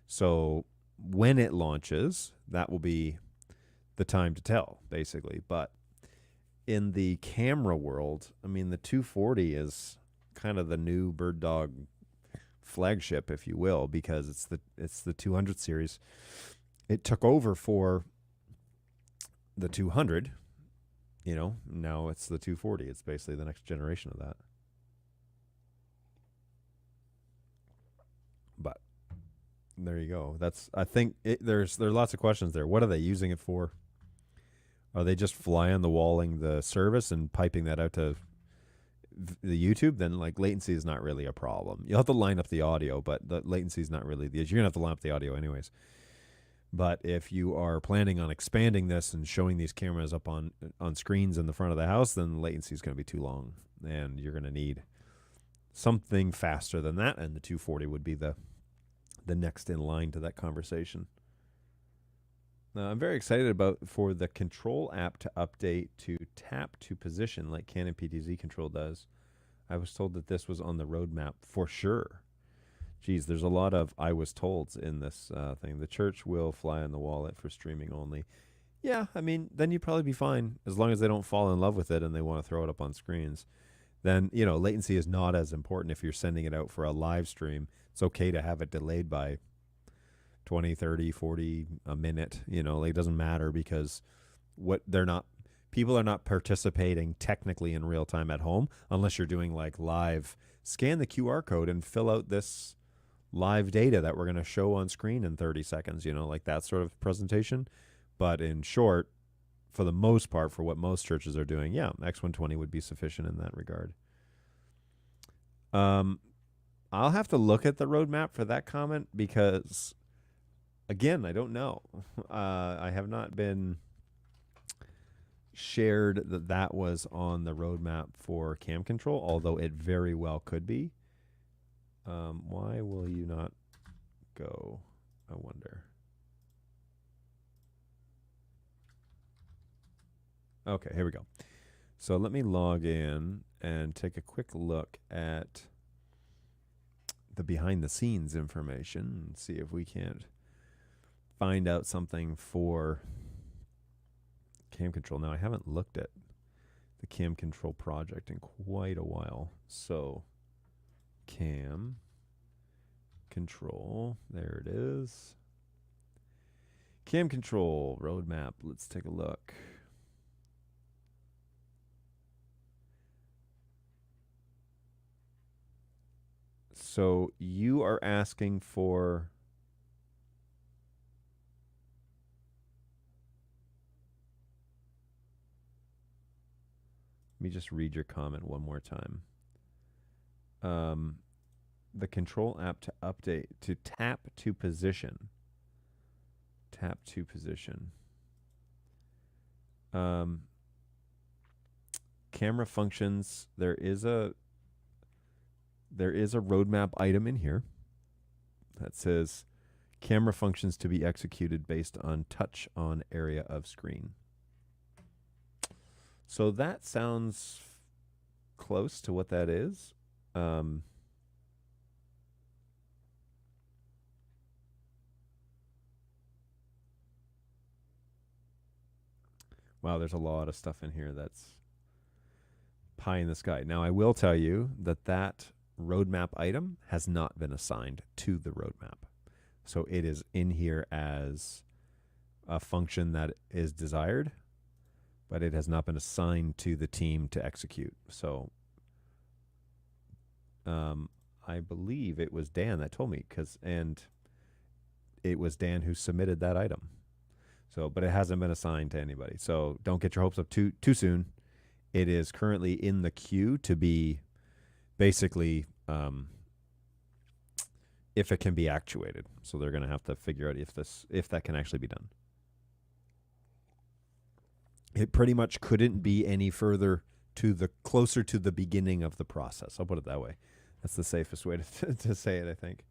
So when it launches, that will be the time to tell, basically. But in the camera world, I mean, the 240 is kind of the new Bird Dog flagship, if you will, because it's the 200 series. It took over for the 200, now it's the 240. It's basically the next generation of that. But there you go. I think there's lots of questions there. What are they using it for? Are they just fly on the walling the service and piping that out to the YouTube? Then like latency is not really a problem. You'll have to line up the audio, but the latency is not really the issue. You're gonna have to line up the audio anyways. But if you are planning on expanding this and showing these cameras up on screens in the front of the house, then latency is going to be too long, and you're going to need something faster than that. And the 240 would be the next in line to that conversation. Now, I'm very excited for the control app to update to tap to position like Canon PTZ control does. I was told that this was on the roadmap for sure. Geez, there's a lot of I was tolds in this thing. The church will fly on the wallet for streaming only. Yeah, I mean, then you'd probably be fine as long as they don't fall in love with it and they want to throw it up on screens. Then, latency is not as important if you're sending it out for a live stream. It's okay to have it delayed by 20, 30, 40 a minute. It doesn't matter because people are not participating technically in real time at home unless you're doing like live, scan the QR code and fill out this live data that we're going to show on screen in 30 seconds, like that sort of presentation. But in short, for the most part, for what most churches are doing, yeah, X120 would be sufficient in that regard. I'll have to look at the roadmap for that comment because, again, I don't know. I have not been shared that that was on the roadmap for cam control, although it very well could be. Why will you not go? I wonder. Okay, here we go. So let me log in and take a quick look at the behind the scenes information and see if we can't find out something for cam control. Now, I haven't looked at the cam control project in quite a while. So cam control, there it is. Cam control roadmap. Let's take a look. So you are asking for let me just read your comment one more time. The control app to update, to tap to position. Tap to position. Camera functions, there is a roadmap item in here that says camera functions to be executed based on touch on area of screen. So that sounds close to what that is. Wow, there's a lot of stuff in here that's pie in the sky. Now, I will tell you that that roadmap item has not been assigned to the roadmap. So it is in here as a function that is desired, but it has not been assigned to the team to execute. So I believe it was Dan that told me, and it was Dan who submitted that item. So, but it hasn't been assigned to anybody. So don't get your hopes up too soon. It is currently in the queue to be basically if it can be actuated. So they're going to have to figure out if that can actually be done. It pretty much couldn't be any further closer to the beginning of the process. I'll put it that way. That's the safest way to say it, I think.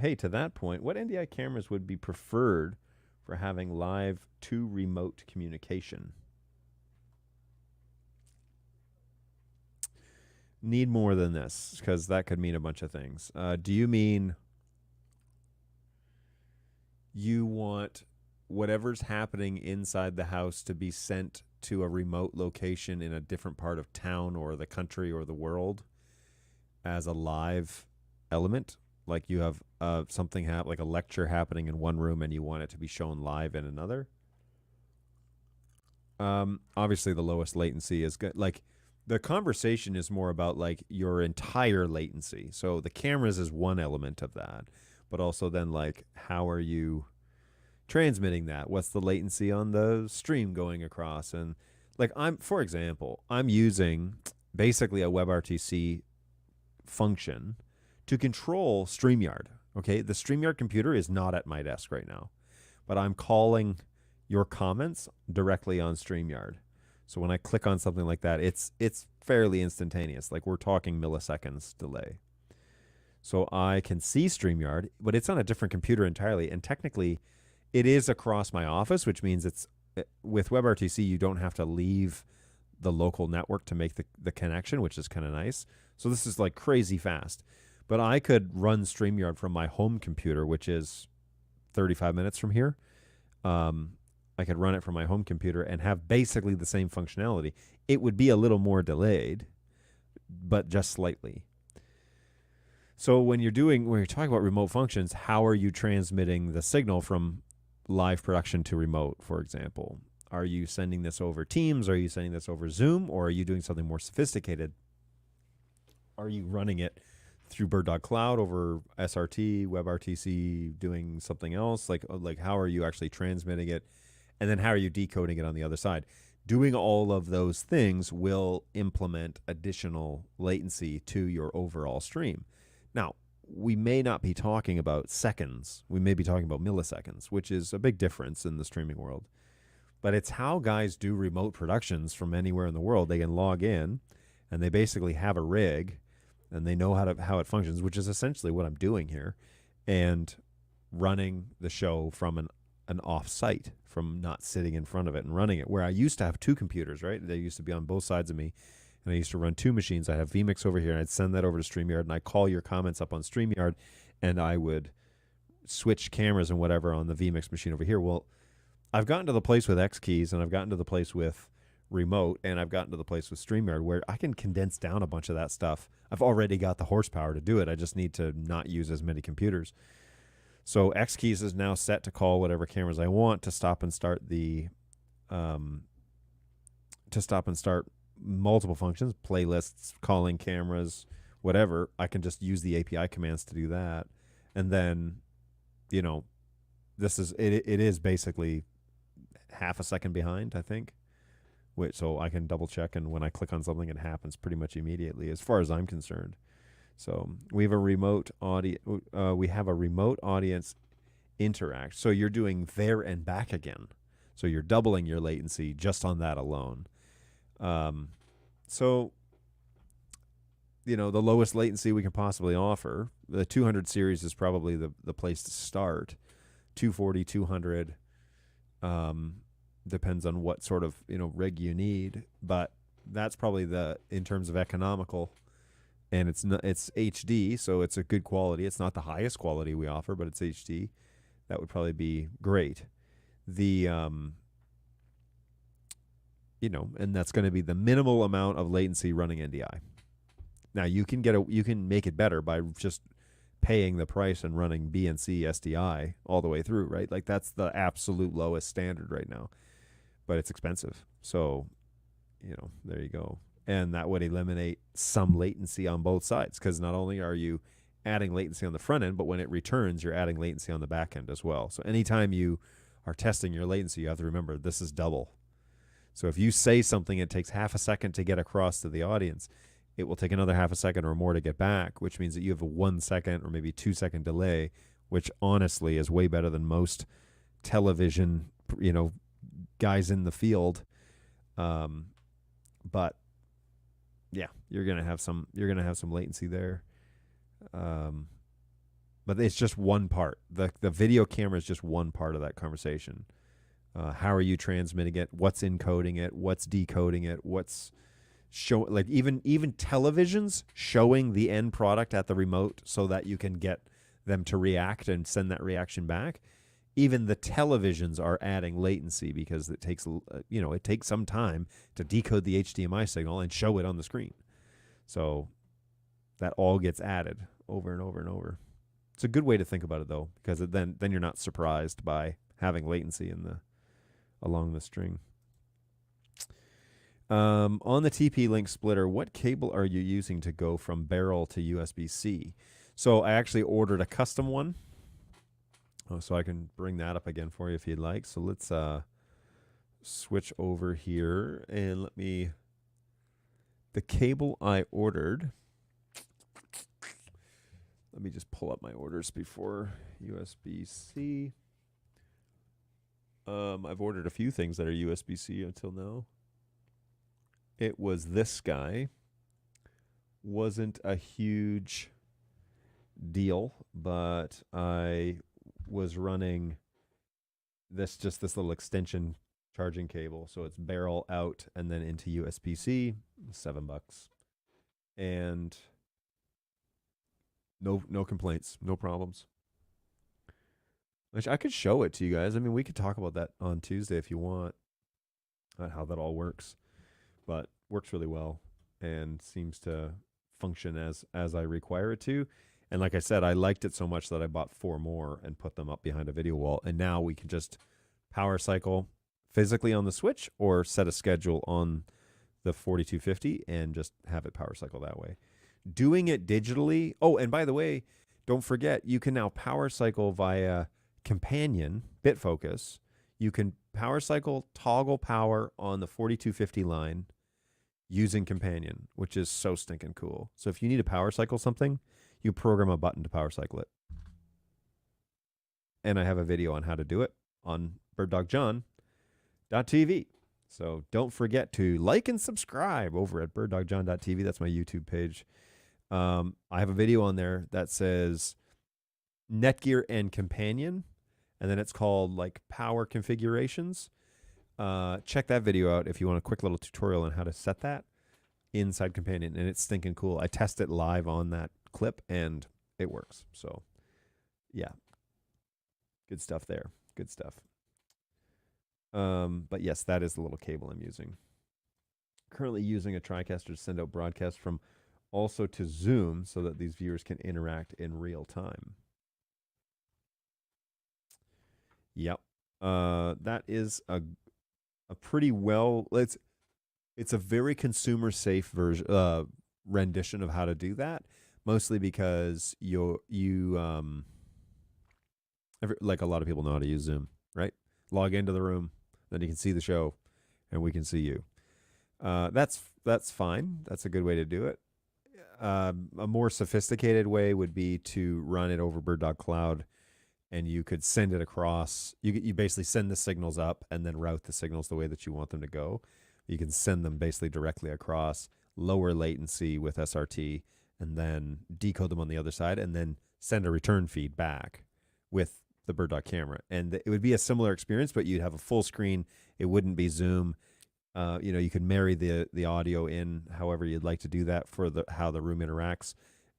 Hey, to that point, what NDI cameras would be preferred for having live to remote communication? Need more than this, because that could mean a bunch of things. Do you mean you want whatever's happening inside the house to be sent to a remote location in a different part of town or the country or the world as a live element? Like you have something like a lecture happening in one room and you want it to be shown live in another? Obviously, the lowest latency is good. Like the conversation is more about like your entire latency. So the cameras is one element of that, but also then like how are you transmitting that? What's the latency on the stream going across? And like for example, I'm using basically a WebRTC function to control StreamYard. Okay, the StreamYard computer is not at my desk right now, but I'm calling your comments directly on StreamYard. So when I click on something like that, it's fairly instantaneous. Like we're talking milliseconds delay. So I can see StreamYard, but it's on a different computer entirely. And technically, it is across my office, which means it's with WebRTC, you don't have to leave the local network to make the connection, which is kind of nice. So this is like crazy fast. But I could run StreamYard from my home computer, which is 35 minutes from here. I could run it from my home computer and have basically the same functionality. It would be a little more delayed, but just slightly. So when you're talking about remote functions, how are you transmitting the signal from live production to remote, for example? Are you sending this over Teams? Are you sending this over Zoom? Or are you doing something more sophisticated? Are you running it through Bird Cloud over SRT, WebRTC, doing something else? Like how are you actually transmitting it? And then how are you decoding it on the other side? Doing all of those things will implement additional latency to your overall stream. Now, we may not be talking about seconds. We may be talking about milliseconds, which is a big difference in the streaming world. But it's how guys do remote productions from anywhere in the world. They can log in and they basically have a rig and they know how it functions, which is essentially what I'm doing here, and running the show from an off site, from not sitting in front of it and running it. Where I used to have two computers, right? They used to be on both sides of me, and I used to run two machines. I have vMix over here, and I'd send that over to StreamYard, and I call your comments up on StreamYard, and I would switch cameras and whatever on the vMix machine over here. Well, I've gotten to the place with X keys, and I've gotten to the place with remote, and I've gotten to the place with StreamYard where I can condense down a bunch of that stuff. I've already got the horsepower to do it. I just need to not use as many computers. So X keys is now set to call whatever cameras I want to stop and start multiple functions, playlists, calling cameras, whatever. I can just use the API commands to do that. And then, it is basically half a second behind, I think. So I can double check, and when I click on something, it happens pretty much immediately, as far as I'm concerned. So we have a remote audience interact. So you're doing there and back again. So you're doubling your latency just on that alone. So the lowest latency we can possibly offer, the 200 series is probably the place to start. 240, 200. Depends on what sort of rig you need, but that's probably in terms of economical, and it's HD, so it's a good quality. It's not the highest quality we offer, but it's HD. That would probably be great. And that's going to be the minimal amount of latency running NDI. Now you can make it better by just paying the price and running BNC SDI all the way through, right? Like that's the absolute lowest standard right now. But it's expensive. So, there you go. And that would eliminate some latency on both sides, because not only are you adding latency on the front end, but when it returns, you're adding latency on the back end as well. So anytime you are testing your latency, you have to remember this is double. So if you say something, it takes half a second to get across to the audience, it will take another half a second or more to get back, which means that you have a 1 second or maybe 2 second delay, which honestly is way better than most television, guys in the field. But yeah, you're gonna have some latency there. But it's just one part. The video camera is just one part of that conversation. How are you transmitting it? What's encoding it? What's decoding it? What's like even televisions showing the end product at the remote so that you can get them to react and send that reaction back. Even the televisions are adding latency because it takes some time to decode the HDMI signal and show it on the screen. So that all gets added over and over and over. It's a good way to think about it though, because then you're not surprised by having latency along the string. On the TP-Link splitter, what cable are you using to go from barrel to USB-C? So I actually ordered a custom one. So I can bring that up again for you if you'd like. So let's switch over here and the cable I ordered. Let me just pull up my orders before USB-C. I've ordered a few things that are USB-C until now. It was this guy. Wasn't a huge deal, but I was running this little extension charging cable. So it's barrel out and then into USB-C, $7. And no complaints, no problems. Which I could show it to you guys. I mean, we could talk about that on Tuesday if you want, how that all works. But works really well and seems to function as I require it to. And like I said, I liked it so much that I bought 4 more and put them up behind a video wall. And now we can just power cycle physically on the switch or set a schedule on the 4250 and just have it power cycle that way. Doing it digitally. Oh, and by the way, don't forget, you can now power cycle via Companion, BitFocus. You can power cycle toggle power on the 4250 line using Companion, which is so stinking cool. So if you need to power cycle something, you program a button to power cycle it. And I have a video on how to do it on Bird Dog John birddogjohn.tv. So don't forget to like and subscribe over at birddogjohn.tv. That's my YouTube page. I have a video on there that says Netgear and Companion, and then it's called like Power Configurations. Check that video out if you want a quick little tutorial on how to set that inside Companion, and it's stinking cool. I test it live on that clip, and it works. So, yeah, good stuff there. Good stuff. But yes, that is the little cable I'm using. Currently using a TriCaster to send out broadcasts from also to Zoom so that these viewers can interact in real time. Yep. That is a pretty well. It's a very consumer safe version rendition of how to do that. Mostly because like a lot of people know how to use Zoom, right? Log into the room, then you can see the show, and we can see you. That's fine. That's a good way to do it. A more sophisticated way would be to run it over Bird Dog Cloud, and you could send it across. You basically send the signals up and then route the signals the way that you want them to go. You can send them basically directly across, lower latency with SRT, and then decode them on the other side, and then send a return feed back with the Bird Dog camera. And it would be a similar experience, but you'd have a full screen. It wouldn't be Zoom. You could marry the audio in however you'd like to do that for how the room interacts,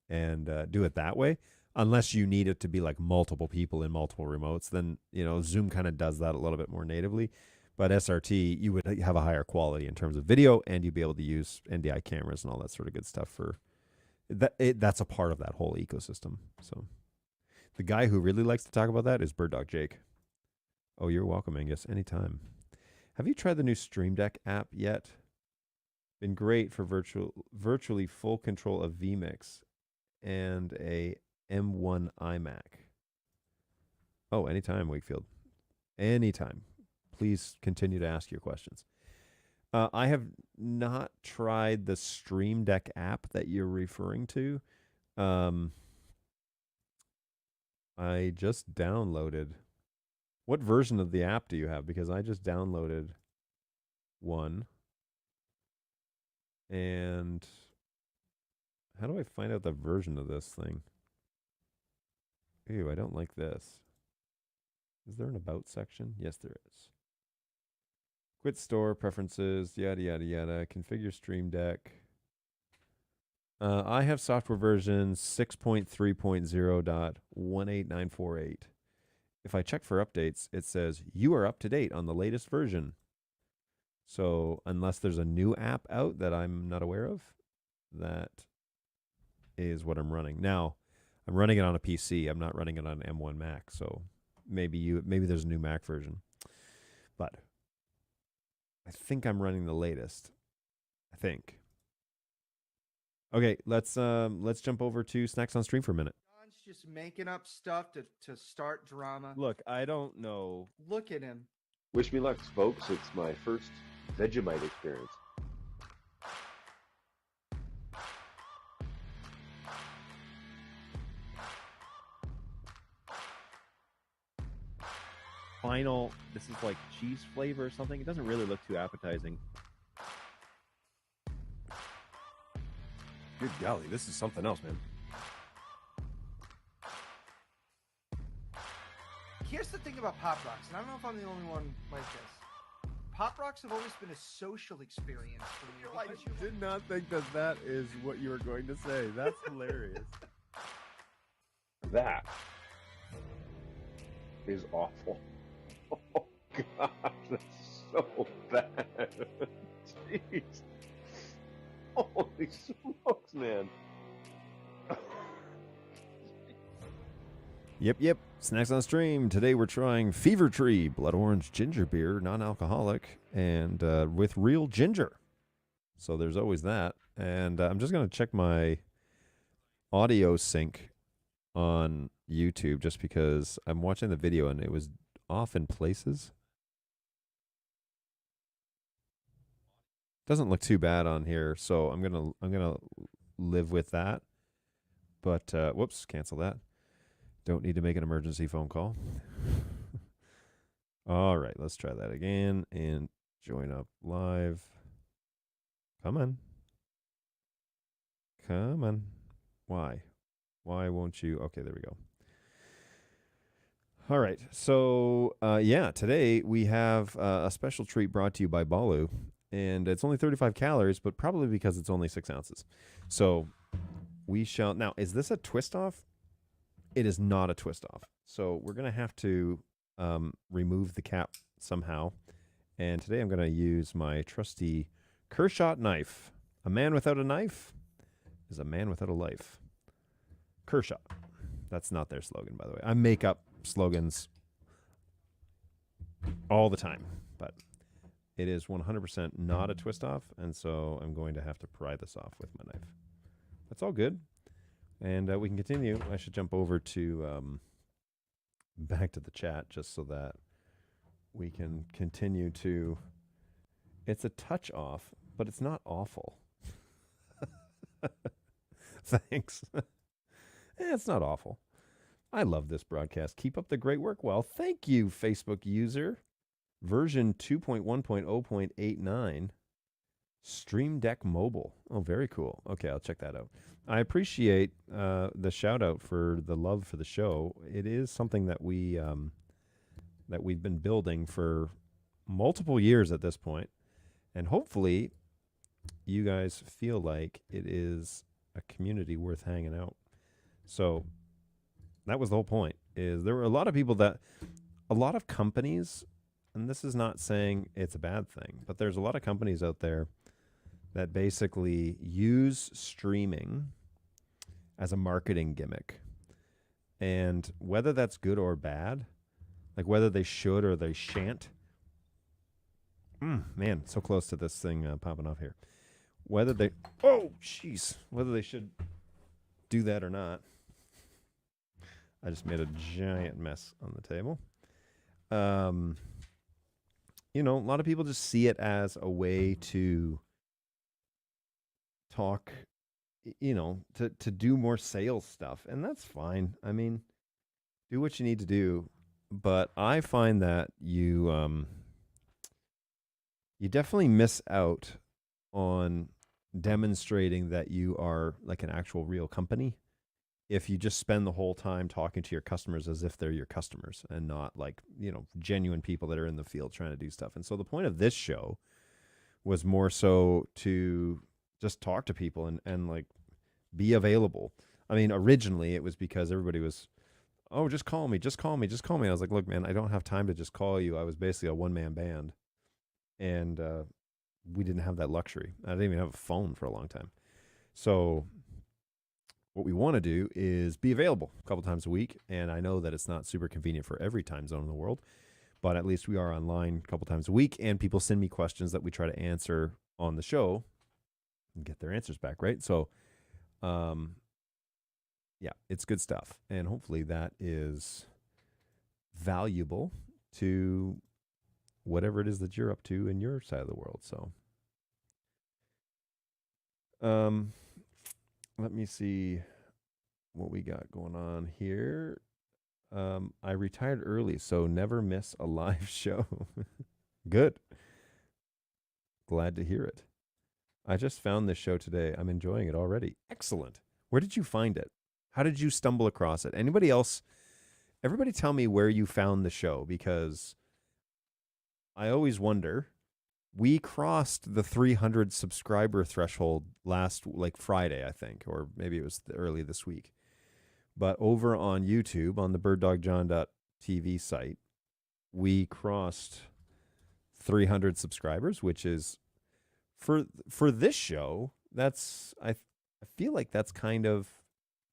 and do it that way. Unless you need it to be like multiple people in multiple remotes, then Zoom kind of does that a little bit more natively. But SRT, you would have a higher quality in terms of video, and you'd be able to use NDI cameras and all that sort of good stuff for that. That's a part of that whole ecosystem. So the guy who really likes to talk about that is Bird Dog Jake. Oh, you're welcome, Angus. Anytime. Have you tried the new Stream Deck app yet? Been great for virtually full control of vMix and a M1 iMac. Oh, anytime, Wakefield. Anytime. Please continue to ask your questions. I have not tried the Stream Deck app that you're referring to. I just downloaded. What version of the app do you have? Because I just downloaded one. And how do I find out the version of this thing? Ew, I don't like this. Is there an about section? Yes, there is. Quit store, preferences, yada, yada, yada. Configure Stream Deck. I have software version 6.3.0.18948. If I check for updates, it says you are up to date on the latest version. So unless there's a new app out that I'm not aware of, that is what I'm running. Now, I'm running it on a PC. I'm not running it on an M1 Mac. So maybe there's a new Mac version. But I think I'm running the latest. I think. Okay, let's jump over to Snacks on Stream for a minute. John's just making up stuff to start drama. Look, I don't know. Look at him. Wish me luck, folks. It's my first Vegemite experience. Final, this is like cheese flavor or something. It doesn't really look too appetizing. Good golly, this is something else, man. Here's the thing about Pop Rocks, and I don't know if I'm the only one like this. Pop Rocks have always been a social experience for me. I did not think that is what you were going to say. That's hilarious. That is awful. Oh, God, that's so bad. Jeez. Holy smokes, man. Yep. Snacks on Stream. Today we're trying Fever Tree Blood Orange Ginger Beer, non-alcoholic, and with real ginger. So there's always that. And I'm just going to check my audio sync on YouTube just because I'm watching the video and it was off in places. Doesn't look too bad on here, so I'm gonna live with that. But whoops, cancel that. Don't need to make an emergency phone call. All right, let's try that again and join up live. Come on. Come on. Why? Why won't you? Okay, there we go. All right. So, yeah, today we have a special treat brought to you by Balu. And it's only 35 calories, but probably because it's only 6 ounces. So, we shall. Now, is this a twist off? It is not a twist off. So, we're going to have to remove the cap somehow. And today I'm going to use my trusty Kershaw knife. A man without a knife is a man without a life. Kershaw. That's not their slogan, by the way. I make up slogans all the time, but it is 100% not a twist off, and so I'm going to have to pry this off with my knife. That's all good, and we can continue. I should jump over to back to the chat just so that we can continue to. It's a touch off, but it's not awful. Thanks. It's not awful. I love this broadcast. Keep up the great work. Well, thank you, Facebook user. Version 2.1.0.89. Stream Deck Mobile. Oh, very cool. Okay, I'll check that out. I appreciate the shout out for the love for the show. It is something that we've been building for multiple years at this point, and hopefully, you guys feel like it is a community worth hanging out. So that was the whole point. Is there were a lot of people a lot of companies, and this is not saying it's a bad thing, but there's a lot of companies out there that basically use streaming as a marketing gimmick. And whether that's good or bad, like whether they should or they shan't, man, so close to this thing popping off here. Whether they should do that or not. I just made a giant mess on the table. A lot of people just see it as a way to talk, to do more sales stuff. And that's fine. I mean, do what you need to do. But I find that you definitely miss out on demonstrating that you are like an actual real company if you just spend the whole time talking to your customers as if they're your customers and not like, genuine people that are in the field trying to do stuff. And so the point of this show was more so to just talk to people and like be available. I mean, originally it was because everybody was, oh, just call me, just call me, just call me. I was like, look, man, I don't have time to just call you. I was basically a one-man band. And we didn't have that luxury. I didn't even have a phone for a long time. So what we want to do is be available a couple times a week. And I know that it's not super convenient for every time zone in the world, but at least we are online a couple times a week. And people send me questions that we try to answer on the show and get their answers back, right? So, yeah, it's good stuff. And hopefully that is valuable to whatever it is that you're up to in your side of the world. So, let me see what we got going on here. I retired early, so never miss a live show. Good. Glad to hear it. I just found this show today. I'm enjoying it already. Excellent. Where did you find it? How did you stumble across it? Anybody else? Everybody tell me where you found the show, because I always wonder. We crossed the 300 subscriber threshold last Friday, I think, or maybe it was early this week. But over on YouTube, on the birddogjohn.tv site, we crossed 300 subscribers, which is for this show. I feel like that's kind of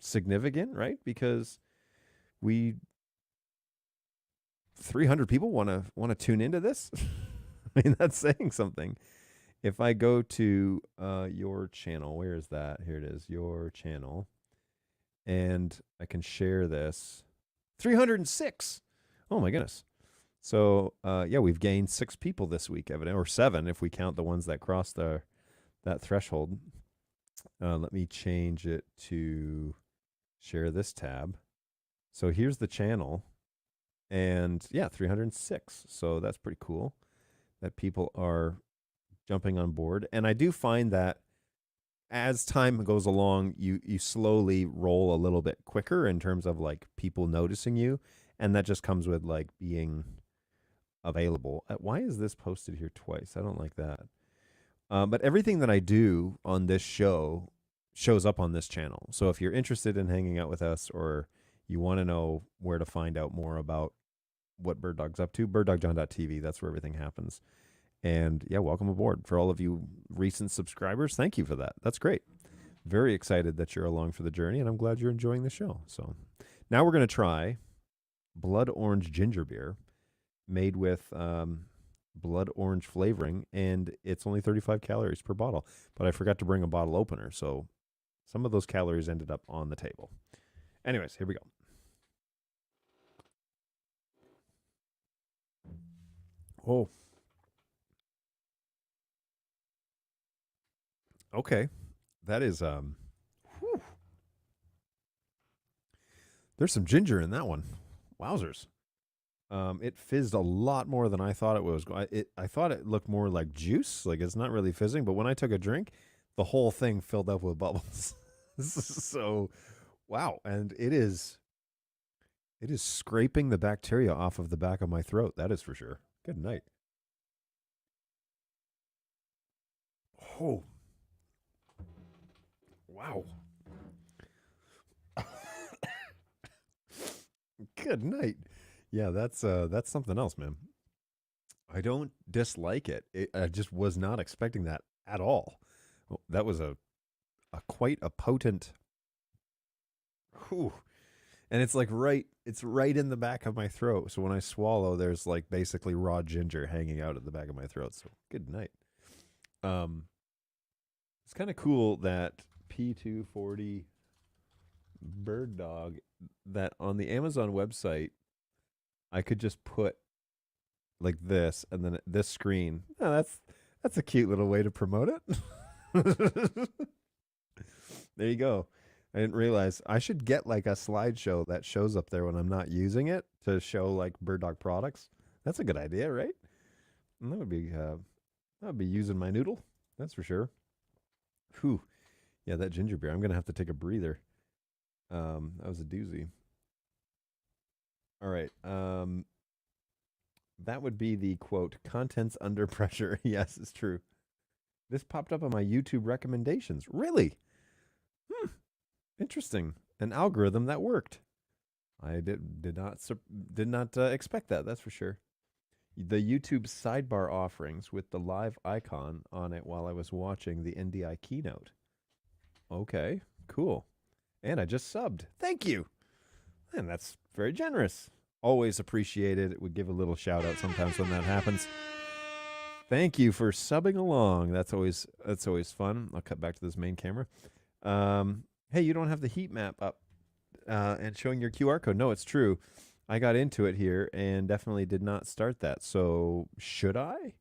significant, right? Because 300 people want to tune into this. I mean, that's saying something. If I go to your channel, where is that? Here it is, your channel. And I can share this. 306. Oh, my goodness. So, yeah, we've gained 6 people this week, or 7 if we count the ones that crossed that threshold. Let me change it to share this tab. So here's the channel. And yeah, 306. So that's pretty cool that people are jumping on board. And I do find that as time goes along, you slowly roll a little bit quicker in terms of like people noticing you, and that just comes with like being available. Why is this posted here twice? I don't like that. But everything that I do on this show shows up on this channel. So if you're interested in hanging out with us, or you want to know where to find out more about what Bird Dog's up to, birddogjohn.tv, that's where everything happens. And yeah, welcome aboard. For all of you recent subscribers, thank you for that. That's great. Very excited that you're along for the journey, and I'm glad you're enjoying the show. So now we're going to try blood orange ginger beer made with blood orange flavoring, and it's only 35 calories per bottle. But I forgot to bring a bottle opener, so some of those calories ended up on the table. Anyways, here we go. Oh. Okay. That is whew. There's some ginger in that one. Wowzers. It fizzed a lot more than I thought it was. I thought it looked more like juice, like it's not really fizzing, but when I took a drink, the whole thing filled up with bubbles. So, wow, and it is scraping the bacteria off of the back of my throat. That is for sure. Good night. Oh. Wow. Good night. Yeah, that's something else, man. I don't dislike it. I just was not expecting that at all. Oh, that was a quite a potent. Whew. And it's like it's right in the back of my throat. So when I swallow, there's like basically raw ginger hanging out at the back of my throat. So good night. It's kind of cool that P240 Bird Dog, that on the Amazon website, I could just put like this, and then this screen. Oh, that's a cute little way to promote it. There you go. I didn't realize I should get like a slideshow that shows up there when I'm not using it to show like Bird Dog products. That's a good idea, right? And that would be using my noodle. That's for sure. Whew. Yeah, that ginger beer. I'm gonna have to take a breather. That was a doozy. All right. That would be the quote, contents under pressure. Yes, it's true. This popped up on my YouTube recommendations. Really? Interesting. An algorithm that worked. I did not expect that. That's for sure. The YouTube sidebar offerings with the live icon on it while I was watching the NDI keynote. Okay, cool. And I just subbed. Thank you. And that's very generous. Always appreciated. It would give a little shout out sometimes when that happens. Thank you for subbing along. That's always fun. I'll cut back to this main camera. Hey, you don't have the heat map up and showing your QR code. No, it's true. I got into it here and definitely did not start that. So should I?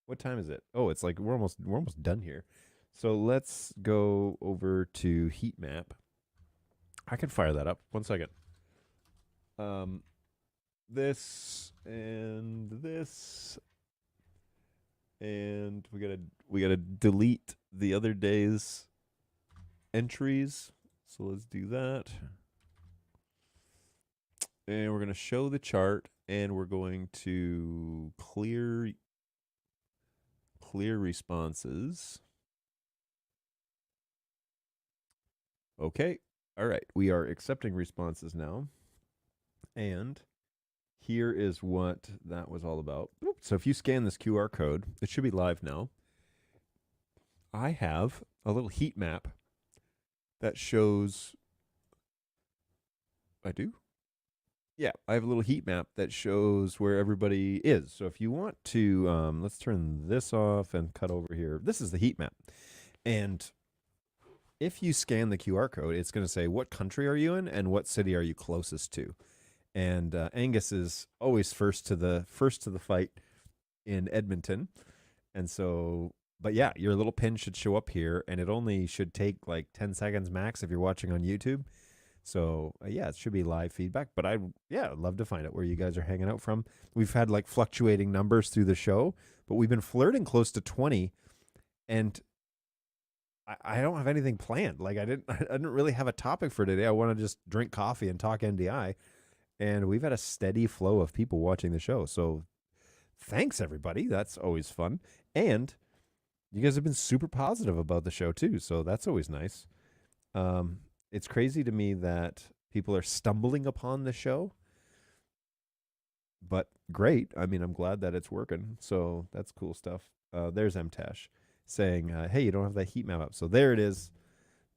What time is it? Oh, it's like we're almost done here. So let's go over to heat map. I can fire that up. 1 second. This and this, and we gotta delete the other day's entries. So let's do that. And we're gonna show the chart, and we're going to clear responses. Okay. All right. We are accepting responses now. And here is what that was all about. So if you scan this QR code, it should be live now. I have a little heat map that shows. I do? Yeah, I have a little heat map that shows where everybody is. So if you want to, let's turn this off and cut over here. This is the heat map. And if you scan the QR code, it's going to say what country are you in and what city are you closest to. And Angus is always first to the fight in Edmonton. And so, but yeah, your little pin should show up here, and it only should take like 10 seconds max if you're watching on YouTube. So yeah, it should be live feedback. But I'd love to find out where you guys are hanging out from. We've had like fluctuating numbers through the show, but we've been flirting close to 20, and I don't have anything planned. Like I didn't really have a topic for today. I want to just drink coffee and talk NDI, and we've had a steady flow of people watching the show. So thanks everybody. That's always fun, and you guys have been super positive about the show too. So that's always nice. It's crazy to me that people are stumbling upon the show, but great. I mean, I'm glad that it's working. So that's cool stuff. There's MTash saying, hey, you don't have that heat map up. So there it is.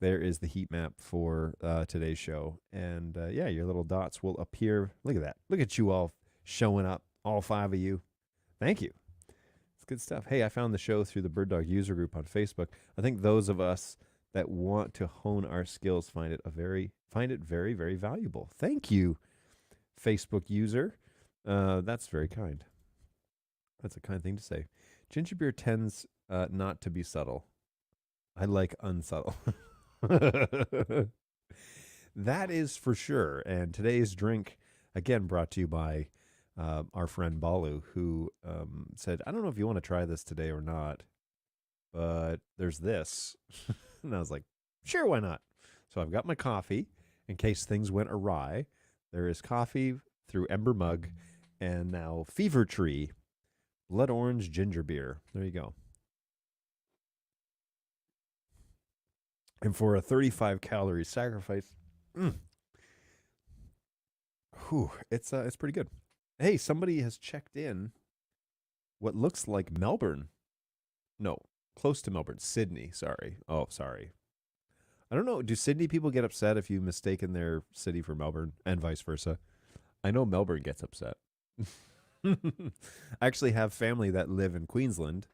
There is the heat map for today's show. And yeah, your little dots will appear. Look at that. Look at you all showing up, all 5 of you. Thank you. It's good stuff. Hey, I found the show through the Bird Dog user group on Facebook. I think those of us that want to hone our skills find it very, very valuable. Thank you, Facebook user. That's very kind. That's a kind thing to say. Ginger beer tends not to be subtle. I like unsubtle. That is for sure. And today's drink, again, brought to you by our friend Balu, who said, I don't know if you want to try this today or not, but there's this. And I was like, sure, why not? So I've got my coffee in case things went awry. There is coffee through Ember Mug and now Fever Tree Blood Orange Ginger Beer. There you go. And for a 35-calorie sacrifice, it's pretty good. Hey, somebody has checked in what looks like Melbourne. No, close to Melbourne. Sydney, sorry. Oh, sorry. I don't know. Do Sydney people get upset if you mistaken their city for Melbourne and vice versa? I know Melbourne gets upset. I actually have family that live in Queensland.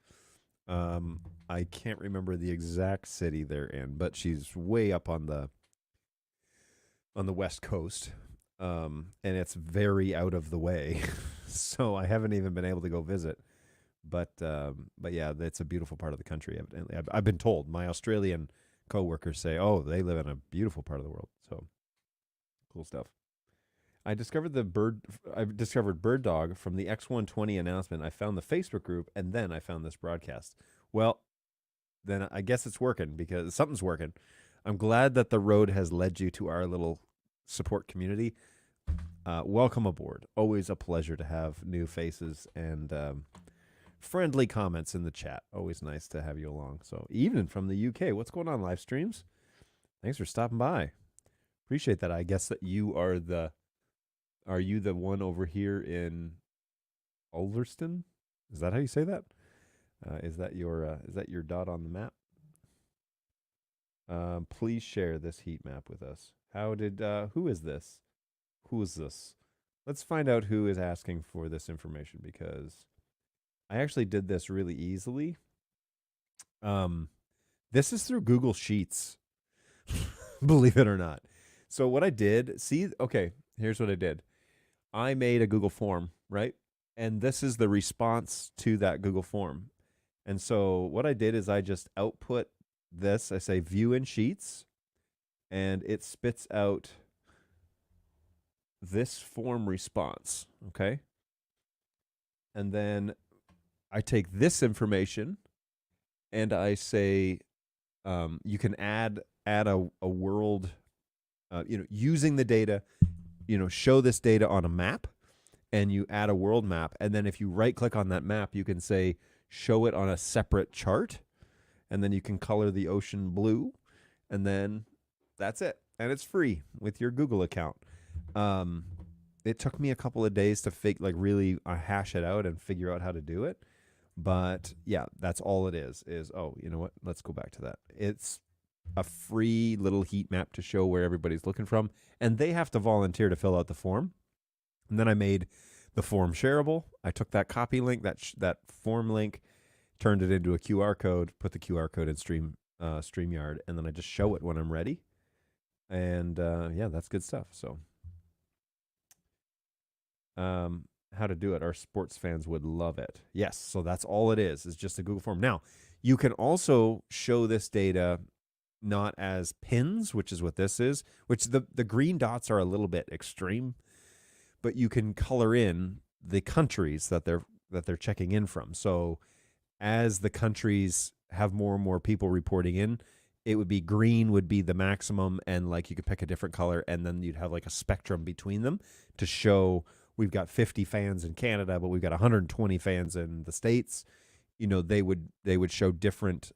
I can't remember the exact city they're in, but she's way up on the west coast. And it's very out of the way. So I haven't even been able to go visit. But yeah, it's a beautiful part of the country, evidently. I've been told. My Australian coworkers say, oh, they live in a beautiful part of the world. So cool stuff. I discovered Bird Dog from the X120 announcement. I found the Facebook group, and then I found this broadcast. Well, then I guess it's working because something's working. I'm glad that the road has led you to our little support community. Welcome aboard. Always a pleasure to have new faces and friendly comments in the chat. Always nice to have you along. So even from the UK, what's going on, live streams? Thanks for stopping by. Appreciate that. I guess that you are are you the one over here in Ulverston? Is that how you say that? Is that your dot on the map? Please share this heat map with us. Who is this? Who is this? Let's find out who is asking for this information because I actually did this really easily. This is through Google Sheets, believe it or not. So what I did, here's what I did. I made a Google form, right? And this is the response to that Google form. And so what I did is I just output this. I say view in Sheets, and it spits out this form response, okay? And then I take this information and I say you can add a world, using the data, show this data on a map, and you add a world map. And then if you right click on that map, you can say show it on a separate chart, and then you can color the ocean blue, and then that's it. And it's free with your Google account. It took me a couple of days to really hash it out and figure out how to do it. But yeah, that's all it is, oh, you know what? Let's go back to that. It's a free little heat map to show where everybody's looking from, and they have to volunteer to fill out the form. And then I made the form shareable. I took that copy link, that form link, turned it into a QR code, put the QR code in StreamYard, and then I just show it when I'm ready. And yeah, that's good stuff. So how to do it. Our sports fans would love it. Yes, so that's all it is just a Google form. Now, you can also show this data not as pins, which is what this is, which the green dots are a little bit extreme, but you can color in the countries that they're checking in from. So as the countries have more and more people reporting in, it would be green would be the maximum, and like you could pick a different color, and then you'd have like a spectrum between them to show we've got 50 fans in Canada, but we've got 120 fans in the States. You know, they would show different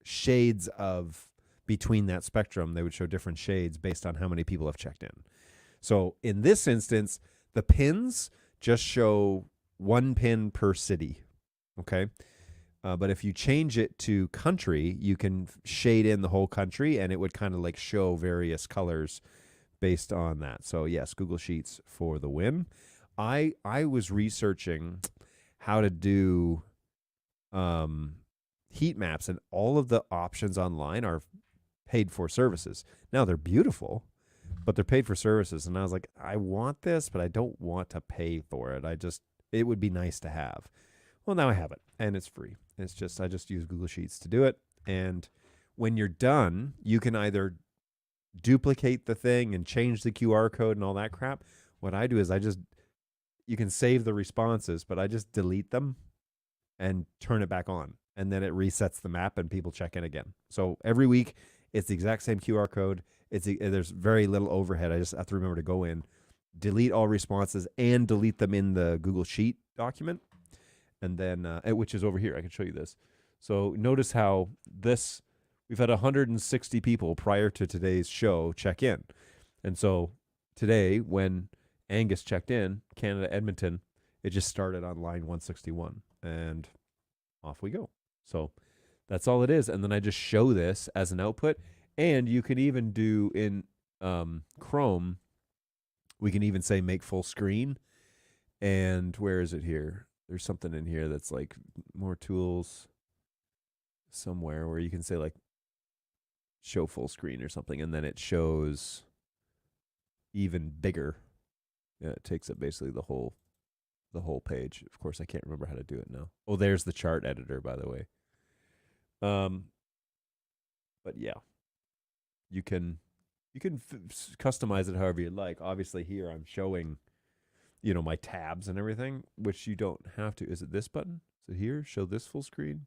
shades of between that spectrum. They would show different shades based on how many people have checked in. So in this instance, the pins just show one pin per city. Okay. But if you change it to country, you can shade in the whole country, and it would kind of like show various colors based on that. So yes, Google Sheets for the win. I was researching how to do heat maps, and all of the options online are paid for services. Now they're beautiful, but they're paid for services. And I was like, I want this, but I don't want to pay for it. It would be nice to have. Well, now I have it, and it's free. I just use Google Sheets to do it. And when you're done, you can either duplicate the thing and change the QR code and all that crap. What I do is you can save the responses, but I just delete them and turn it back on. And then it resets the map and people check in again. So every week, it's the exact same QR code. There's very little overhead. I just have to remember to go in, delete all responses, and delete them in the Google Sheet document. And then, which is over here. I can show you this. So notice how we've had 160 people prior to today's show check in. And so today, when Angus checked in, Canada, Edmonton, it just started on line 161. And off we go. So that's all it is. And then I just show this as an output. And you can even do in Chrome, we can even say make full screen. And where is it here? There's something in here that's like more tools somewhere where you can say like show full screen or something, and then it shows even bigger. Yeah, it takes up basically the whole page. Of course, I can't remember how to do it now. Oh, there's the chart editor, by the way. But yeah, you can customize it however you like. Obviously, here I'm showing, my tabs and everything, which you don't have to. Is it this button? Is it here? Show this full screen.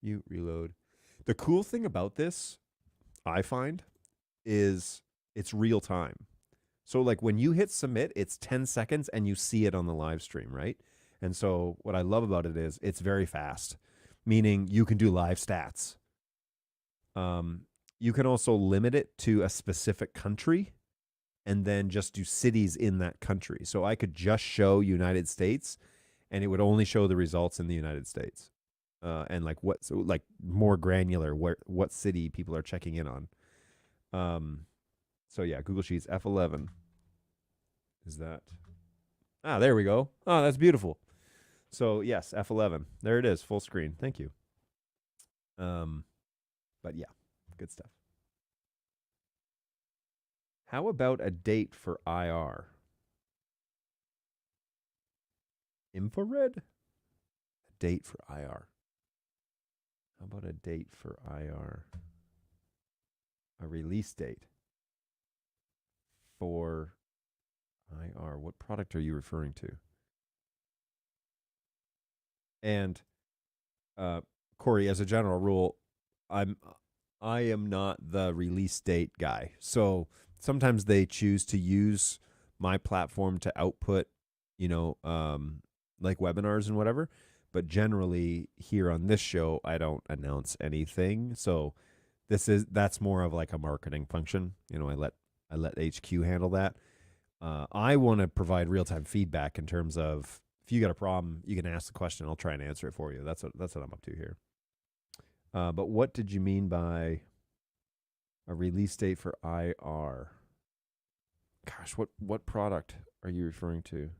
You reload. The cool thing about this, I find, is it's real time. So like when you hit submit, it's 10 seconds and you see it on the live stream, right? And so what I love about it is it's very fast, meaning you can do live stats. You can also limit it to a specific country and then just do cities in that country. So I could just show United States, and it would only show the results in the United States, and like more granular, what city people are checking in on. So yeah, Google Sheets F11 is that. There we go. Oh, that's beautiful. So yes, F11. There it is, full screen. Thank you. But yeah, good stuff. How about a date for IR? Infrared? A date for IR. How about a date for IR? A release date for IR. What product are you referring to? And Corey, as a general rule, I am not the release date guy. So sometimes they choose to use my platform to output, like webinars and whatever. But generally here on this show, I don't announce anything. So that's more of like a marketing function. I let HQ handle that. I want to provide real-time feedback in terms of if you got a problem, you can ask the question. I'll try and answer it for you. That's what I'm up to here. But what did you mean by a release date for IR? Gosh, what product are you referring to?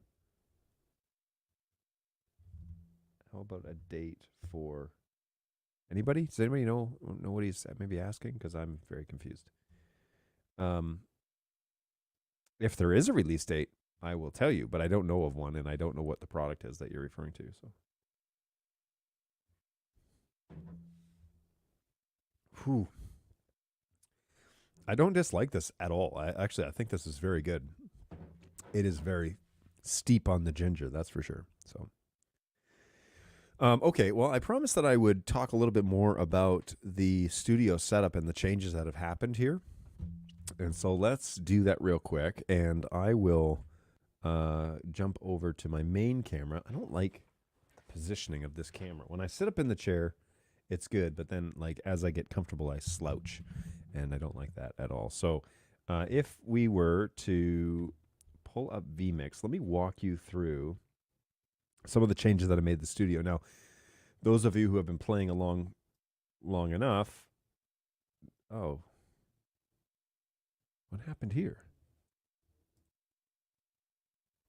How about a date for anybody? Does anybody know what he's maybe asking? Because I'm very confused. If there is a release date, I will tell you, but I don't know of one, and I don't know what the product is that you're referring to. So, I don't dislike this at all. I think this is very good. It is very steep on the ginger, that's for sure. So, okay, well, I promised that I would talk a little bit more about the studio setup and the changes that have happened here. And so let's do that real quick. And I will jump over to my main camera. I don't like the positioning of this camera. When I sit up in the chair, it's good. But then, like, as I get comfortable, I slouch. And I don't like that at all. So if we were to pull up vMix, let me walk you through some of the changes that I made to the studio. Now, those of you who have been playing along long enough, oh, what happened here?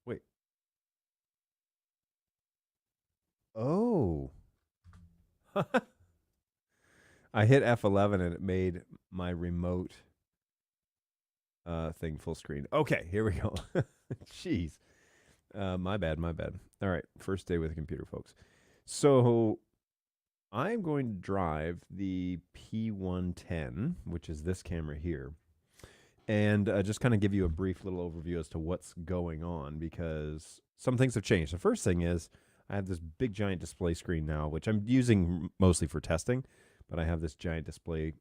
Wait. Oh. I hit F11 and it made my remote thing full screen. Okay, here we go. Jeez. My bad. All right, first day with a computer, folks. So I'm going to drive the P110, which is this camera here, and just kind of give you a brief little overview as to what's going on, because some things have changed. The first thing is I have this big giant display screen now, which I'm using mostly for testing, but I have this giant display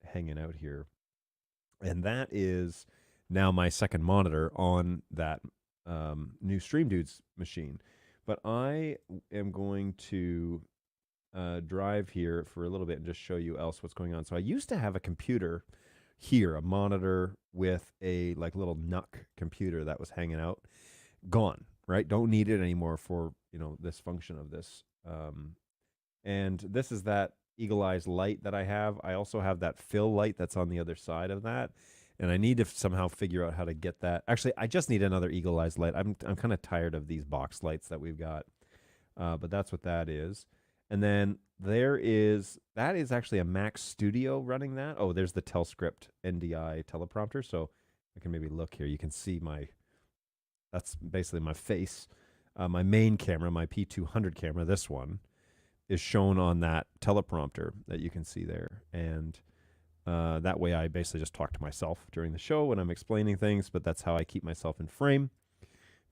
hanging out here. And that is now my second monitor on that new Stream Dudes machine. But I am going to drive here for a little bit and just show you else what's going on. So I used to have a computer here, a monitor with a like little NUC computer that was hanging out. Gone, right? Don't need it anymore for, you know, this function of this. And this is that Eagle Eyes light that I have. I also have that fill light that's on the other side of that. And I need to somehow figure out how to get that. Actually, I just need another Eagle Eyes light. I'm kind of tired of these box lights that we've got. But that's what that is. And then that is actually a Mac Studio running that. Oh, there's the Telscript NDI teleprompter. So I can maybe look here. You can see that's basically my face. My main camera, my P200 camera, this one, is shown on that teleprompter that you can see there. And that way I basically just talk to myself during the show when I'm explaining things, but that's how I keep myself in frame.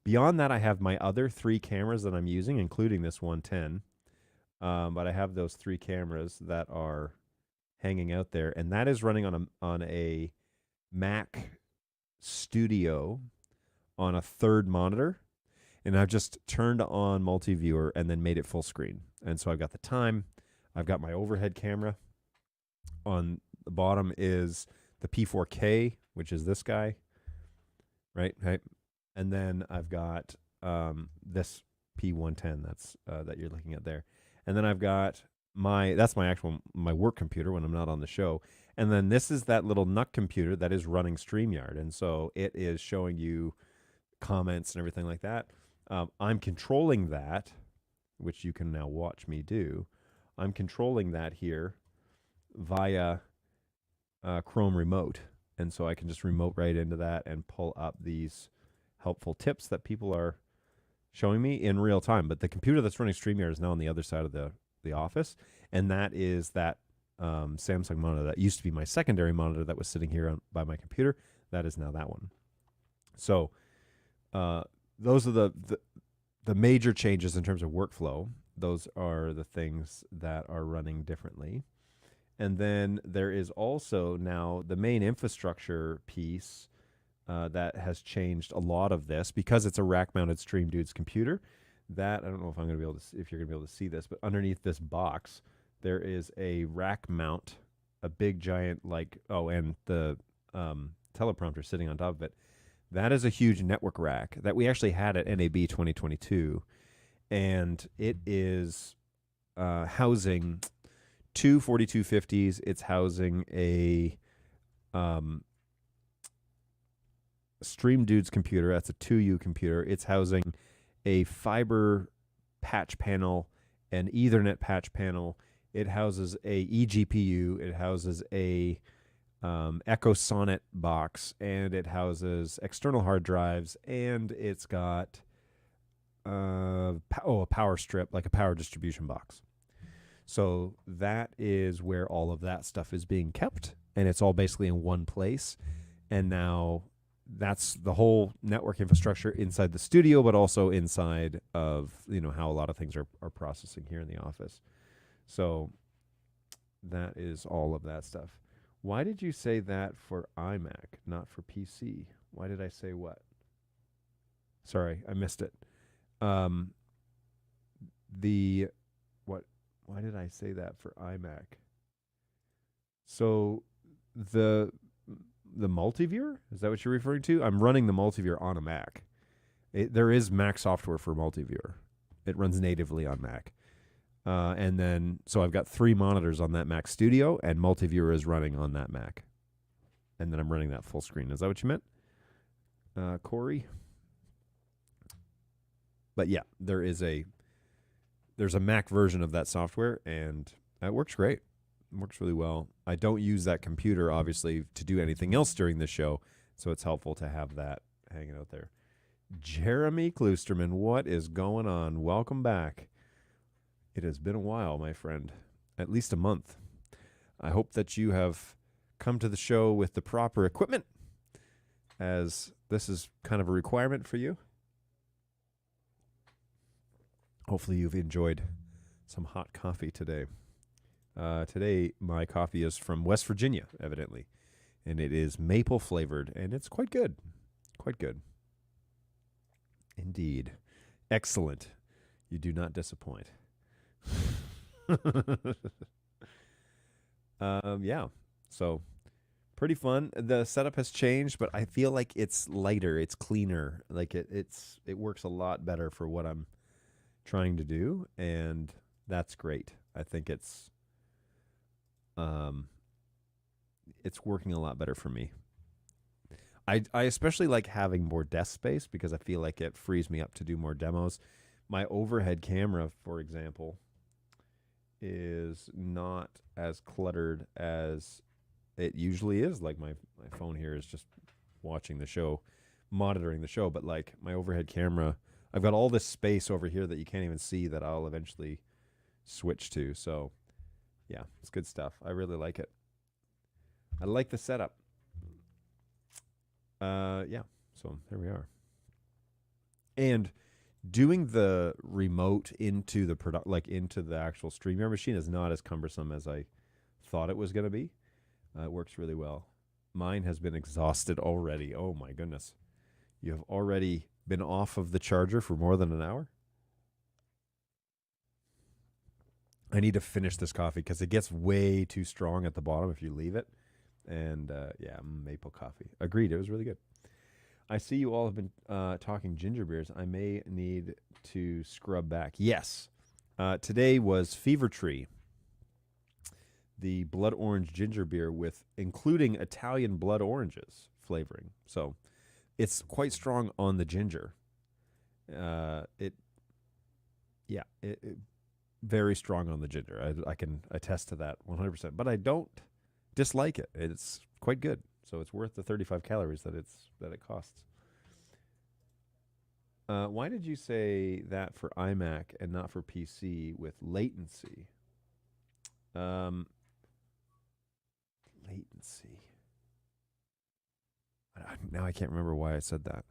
Beyond that, I have my other 3 cameras that I'm using, including this 110. But I have those 3 cameras that are hanging out there, and that is running on a Mac Studio on a third monitor. And I've just turned on multi-viewer and then made it full screen. And so I've got the time. I've got my overhead camera. On the bottom is the P4K, which is this guy, right? And then I've got this P110 that you're looking at there. And then I've got that's my work computer when I'm not on the show. And then this is that little NUC computer that is running StreamYard. And so it is showing you comments and everything like that. I'm controlling that, which you can now watch me do. I'm controlling that here via Chrome Remote. And so I can just remote right into that and pull up these helpful tips that people are showing me in real time. But the computer that's running StreamYard is now on the other side of the office. And that is that Samsung monitor that used to be my secondary monitor that was sitting here by my computer. That is now that one. So those are the major changes in terms of workflow. Those are the things that are running differently. And then there is also now the main infrastructure piece that has changed a lot of this because it's a rack-mounted Stream Dudes computer. That I don't know if I'm going to be able to, if you're going to be able to see this, but underneath this box there is a rack mount, a big giant and the teleprompter sitting on top of it. That is a huge network rack that we actually had at NAB 2022, and it is housing two 4250s. It's housing a Stream Dudes computer. That's a 2U computer. It's housing a fiber patch panel, an Ethernet patch panel. It houses a eGPU. It houses a Echo Sonnet box, and it houses external hard drives, and it's got a power strip, like a power distribution box. So that is where all of that stuff is being kept. and it's all basically in one place. And now that's the whole network infrastructure inside the studio, but also inside of, how a lot of things are processing here in the office. So that is all of that stuff. Why did you say that for iMac, not for PC? Why did I say what? Sorry, I missed it. Why did I say that for iMac? So the multiviewer, is that what you're referring to? I'm running the multiviewer on a Mac. There is Mac software for multiviewer. It runs natively on Mac. And then, so I've got 3 monitors on that Mac Studio, and multiviewer is running on that Mac. And then I'm running that full screen. Is that what you meant, Corey? But yeah, there's a Mac version of that software, and it works great. It works really well. I don't use that computer, obviously, to do anything else during the show, so it's helpful to have that hanging out there. Jeremy Kloosterman, what is going on? Welcome back. It has been a while, my friend, at least a month. I hope that you have come to the show with the proper equipment, as this is kind of a requirement for you. Hopefully you've enjoyed some hot coffee today. Today, my coffee is from West Virginia, evidently, and it is maple flavored, and it's quite good. Quite good. Indeed. Excellent. You do not disappoint. Yeah, so pretty fun. The setup has changed, but I feel like it's lighter, it's cleaner. Like it works a lot better for what I'm trying to do, and that's great. I think it's working a lot better for me. I especially like having more desk space because I feel like it frees me up to do more demos. My overhead camera, for example, is not as cluttered as it usually is. Like my phone here is just watching the show, monitoring the show, but like my overhead camera, I've got all this space over here that you can't even see that I'll eventually switch to. So yeah, it's good stuff. I really like it. I like the setup. Yeah, so there we are. And doing the remote into the into the actual StreamYard machine is not as cumbersome as I thought it was going to be. It works really well. Mine has been exhausted already. Oh my goodness. You have already been off of the charger for more than an hour? I need to finish this coffee because it gets way too strong at the bottom if you leave it. And yeah, maple coffee. Agreed. It was really good. I see you all have been talking ginger beers. I may need to scrub back. Yes. Today was Fever Tree, the blood orange ginger beer with including Italian blood oranges flavoring. So it's quite strong on the ginger. It very strong on the ginger. I can attest to that 100%. But I don't dislike it. It's quite good. So it's worth the 35 calories that it costs. Why did you say that for iMac and not for PC with latency? Latency. Now I can't remember why I said that.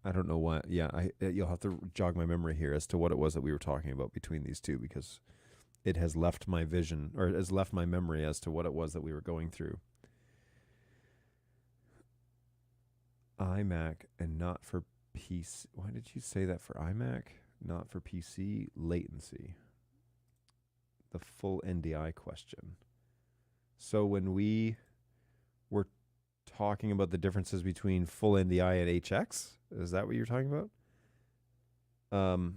I don't know why. Yeah, you'll have to jog my memory here as to what it was that we were talking about between these two, because it has left my vision, or has left my memory as to what it was that we were going through. iMac and not for PC. Why did you say that for iMac? Not for PC? Latency. The full NDI question. So when we were talking about the differences between full NDI and HX, is that what you're talking about? Oh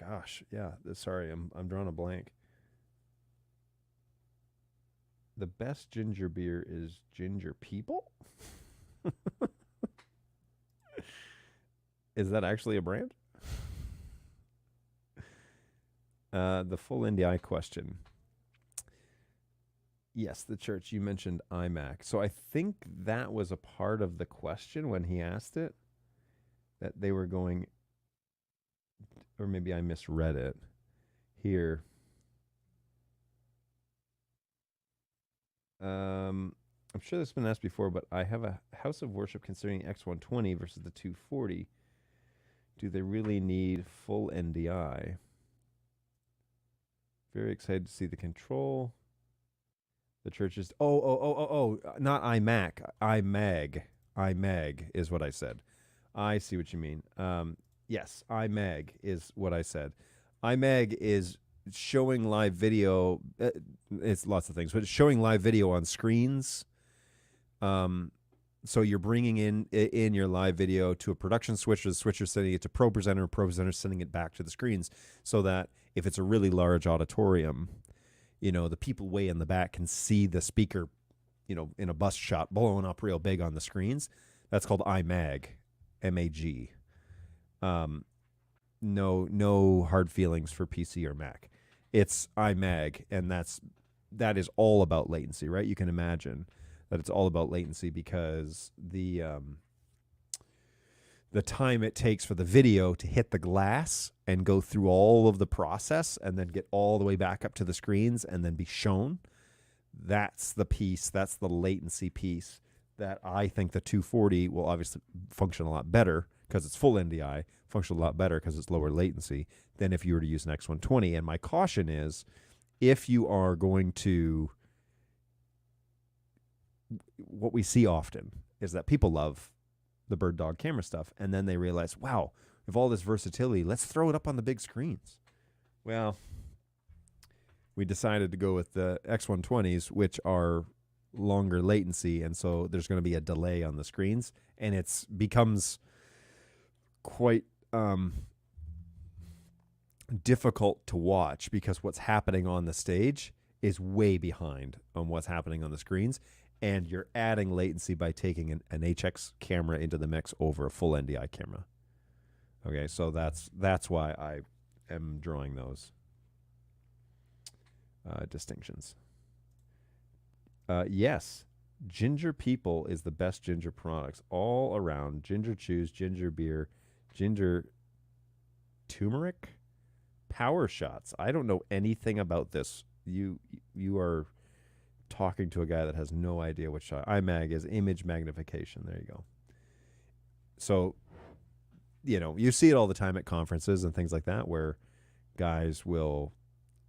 gosh, yeah. Sorry, I'm drawing a blank. The best ginger beer is Ginger People? Is that actually a brand? The full NDI question. Yes, the church. You mentioned iMac. So I think that was a part of the question when he asked it, that they were going or maybe I misread it here. I'm sure this has been asked before, but I have a house of worship considering X120 versus the 240. Do they really need full NDI? Very excited to see the control. The church is not iMac, iMag is what I said. I see what you mean. Yes, iMag is what I said. iMag is showing live video. It's lots of things, but it's showing live video on screens. So you're bringing in your live video to a production switcher. The switcher sending it to Pro Presenter sending it back to the screens, so that if it's a really large auditorium, the people way in the back can see the speaker, in a bust shot blowing up real big on the screens. That's called iMag, M-A-G. No hard feelings for PC or Mac. It's iMag, and that is all about latency, right? You can imagine that it's all about latency because the time it takes for the video to hit the glass and go through all of the process and then get all the way back up to the screens and then be shown, that's the piece, that's the latency piece that I think the 240 will obviously function a lot better because it's full NDI, function a lot better because it's lower latency than if you were to use an X120. And my caution is, if you are going to, what we see often is that people love the Bird Dog camera stuff, and then they realize, wow, we have all this versatility, let's throw it up on the big screens. Well, we decided to go with the X120s, which are longer latency, and so there's going to be a delay on the screens, and it becomes quite difficult to watch because what's happening on the stage is way behind on what's happening on the screens, and you're adding latency by taking an HX camera into the mix over a full NDI camera. Okay, so that's why I am drawing those distinctions. Yes, Ginger People is the best ginger products all around. Ginger Chews, Ginger Beer, Ginger Turmeric, Power Shots. I don't know anything about this. You are talking to a guy that has no idea what shot. iMag is image magnification. There you go. So, you see it all the time at conferences and things like that, where guys will,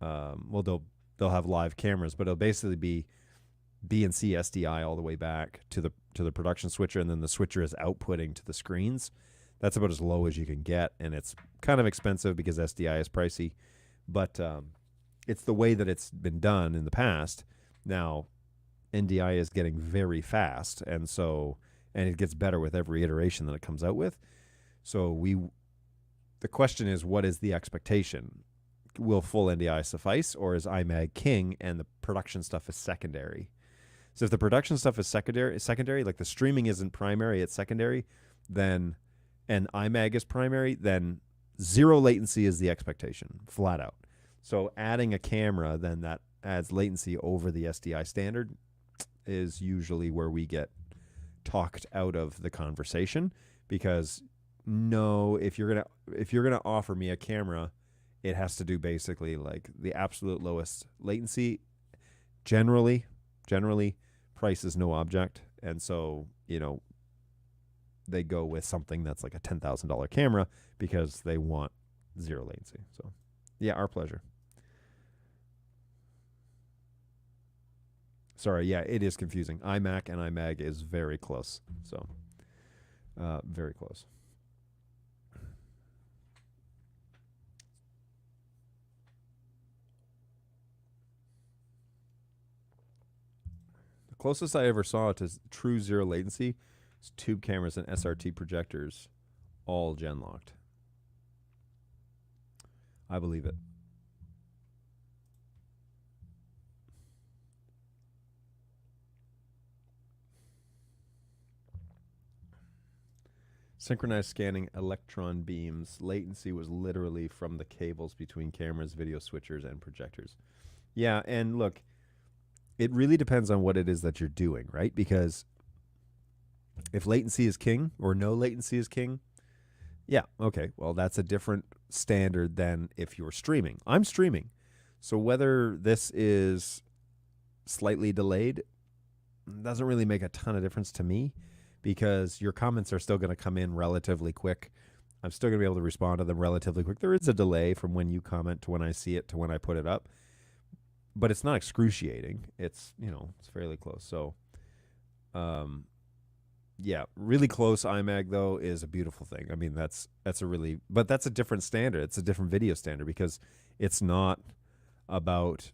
they'll have live cameras, but it'll basically be BNC SDI all the way back to the production switcher, and then the switcher is outputting to the screens. That's about as low as you can get, and it's kind of expensive because SDI is pricey, but it's the way that it's been done in the past. Now, NDI is getting very fast, and it gets better with every iteration that it comes out with. So the question is, what is the expectation? Will full NDI suffice, or is iMag king and the production stuff is secondary? So if the production stuff is secondary, like the streaming isn't primary, it's secondary, and iMag is primary, then zero latency is the expectation, flat out. So adding a camera, then that adds latency over the SDI standard is usually where we get talked out of the conversation, because if you're gonna offer me a camera, it has to do basically like the absolute lowest latency. Generally, price is no object, and so they go with something that's like a $10,000 camera because they want zero latency. So, yeah, our pleasure. Sorry, yeah, it is confusing. iMac and iMag is very close. So, very close. The closest I ever saw to true zero latency is tube cameras and SRT projectors, all gen locked. I believe it. Synchronized scanning electron beams. Latency was literally from the cables between cameras, video switchers, and projectors. Yeah, and look, it really depends on what it is that you're doing, right? Because if latency is king or no latency is king, Yeah, okay. Well, that's a different standard than if you're streaming. I'm streaming. So whether this is slightly delayed doesn't really make a ton of difference to me because your comments are still going to come in relatively quick. I'm still going to be able to respond to them relatively quick. There is a delay from when you comment to when I see it to when I put it up, but it's not excruciating. It's, it's fairly close. So, yeah, really close IMAG though is a beautiful thing. I mean, that's a different standard. It's a different video standard because it's not about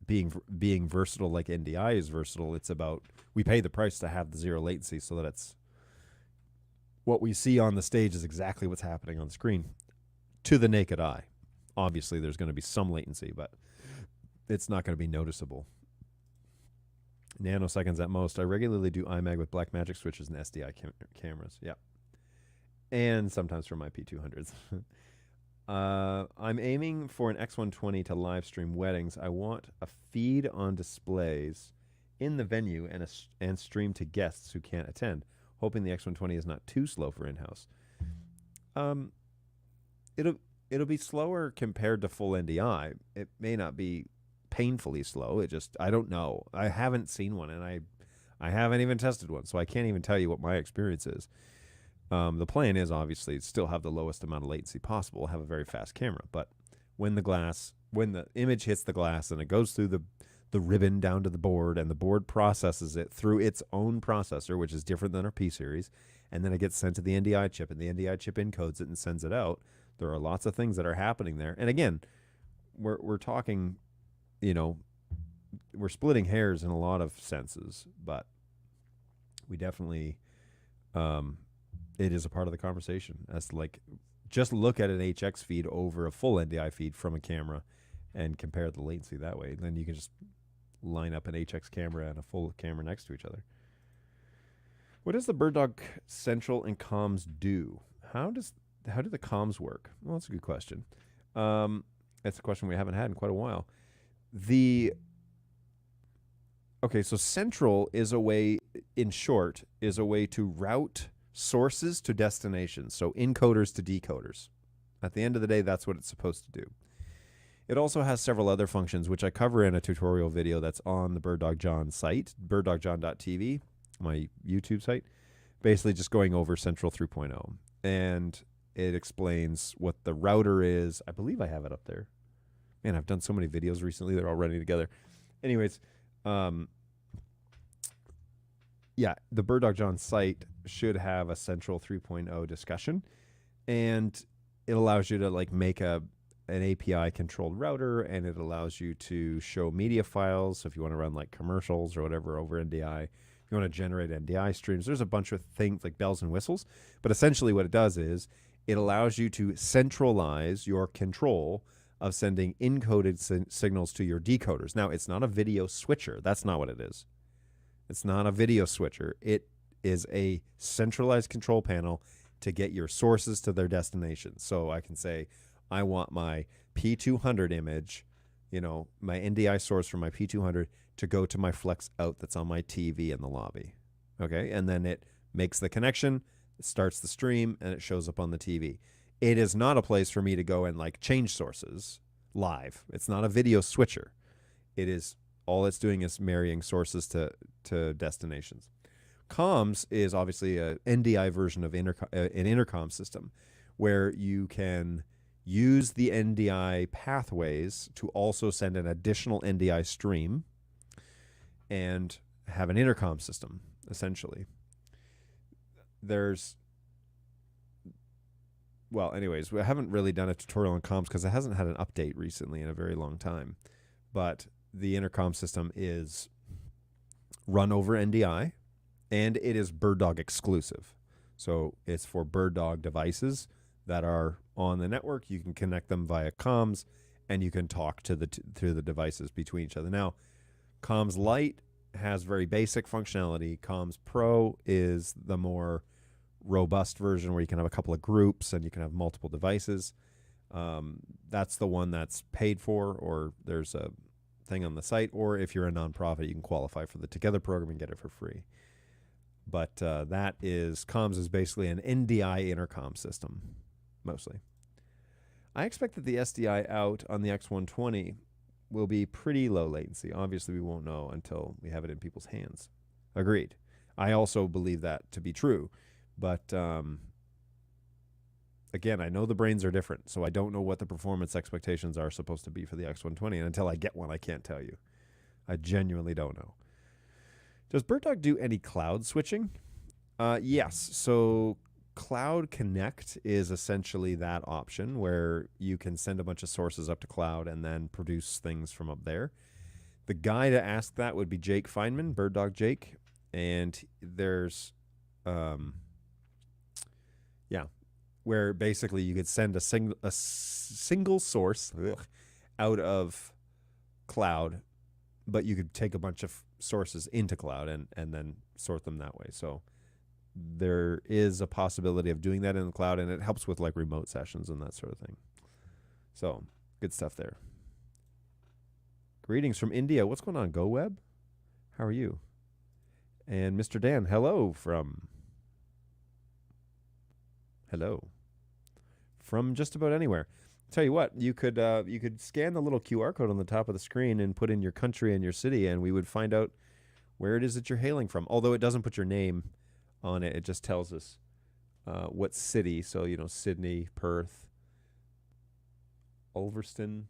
being versatile like NDI is versatile. It's about we pay the price to have the zero latency so that it's what we see on the stage is exactly what's happening on the screen to the naked eye. Obviously, there's going to be some latency, but it's not going to be noticeable. Nanoseconds at most. I regularly do IMAG with Blackmagic switches and SDI cameras. Yeah. And sometimes for my P200s. I'm aiming for an X120 to live stream weddings. I want a feed on displays in the venue and stream to guests who can't attend, hoping the X120 is not too slow for in-house. It'll be slower compared to full NDI. It may not be painfully slow. I don't know. I haven't seen one, and I haven't even tested one, so I can't even tell you what my experience is. The plan is obviously still have the lowest amount of latency possible, have a very fast camera. But when the image hits the glass and it goes through the ribbon down to the board, and the board processes it through its own processor, which is different than our P series, and then it gets sent to the NDI chip, and the NDI chip encodes it and sends it out. There are lots of things that are happening there. And again, we're talking, we're splitting hairs in a lot of senses, but we definitely it is a part of the conversation. As like, just look at an HX feed over a full NDI feed from a camera and compare the latency that way. Then you can just line up an HX camera and a full camera next to each other. What does the BirdDog Central and comms do? How do the comms work? Well, that's a good question. That's a question we haven't had in quite a while. Okay, so Central is a way, in short, is a way to route sources to destinations, so encoders to decoders. At the end of the day, that's what it's supposed to do. It also has several other functions, which I cover in a tutorial video that's on the BirdDog John site, birddogjohn.tv, my YouTube site, basically just going over Central 3.0. And it explains what the router is. I believe I have it up there. Man, I've done so many videos recently. They're all running together. Anyways, yeah, the BirdDog John site should have a Central 3.0 discussion, and it allows you to like make an API controlled router, and it allows you to show media files. So if you want to run like commercials or whatever over NDI, if you want to generate NDI streams, there's a bunch of things like bells and whistles. But essentially what it does is it allows you to centralize your control of sending encoded signals to your decoders. Now, it's not a video switcher. That's not what it is. It's not a video switcher. It is a centralized control panel to get your sources to their destinations. So I can say, I want my P200 image, my NDI source from my P200 to go to my Flex out that's on my TV in the lobby. Okay, and then it makes the connection, it starts the stream, and it shows up on the TV. It is not a place for me to go and like change sources live. It's not a video switcher. It is all it's doing is marrying sources to destinations. Comms is obviously a NDI version of an intercom system where you can use the NDI pathways to also send an additional NDI stream and have an intercom system, essentially. Anyways, we haven't really done a tutorial on comms because it hasn't had an update recently in a very long time. But the intercom system is run over NDI, and it is BirdDog exclusive. So it's for BirdDog devices that are on the network. You can connect them via comms, and you can talk to the devices between each other. Now, Comms Lite has very basic functionality. Comms Pro is the more robust version where you can have a couple of groups and you can have multiple devices. That's the one that's paid for, or there's a thing on the site, or if you're a nonprofit, you can qualify for the Together program and get it for free. But comms is basically an NDI intercom system. mostly. I expect that the SDI out on the X120 will be pretty low latency. Obviously, we won't know until we have it in people's hands. Agreed. I also believe that to be true. But again, I know the brains are different, so I don't know what the performance expectations are supposed to be for the X120. And until I get one, I can't tell you. I genuinely don't know. Does BirdDog do any cloud switching? Yes. So Cloud Connect is essentially that option where you can send a bunch of sources up to cloud and then produce things from up there. The guy to ask that would be Jake Feynman, BirdDog Jake. And there's, where basically you could send a single source out of cloud, but you could take a bunch of sources into cloud and then sort them that way. So there is a possibility of doing that in the cloud, and it helps with like remote sessions and that sort of thing. So good stuff there. Greetings from India. What's going on, GoWeb? How are you? And Mr. Dan, hello from just about anywhere. Tell you what, you could scan the little QR code on the top of the screen and put in your country and your city, and we would find out where it is that you're hailing from. Although it doesn't put your name on it, it just tells us what city. So, Sydney, Perth, Ulverston,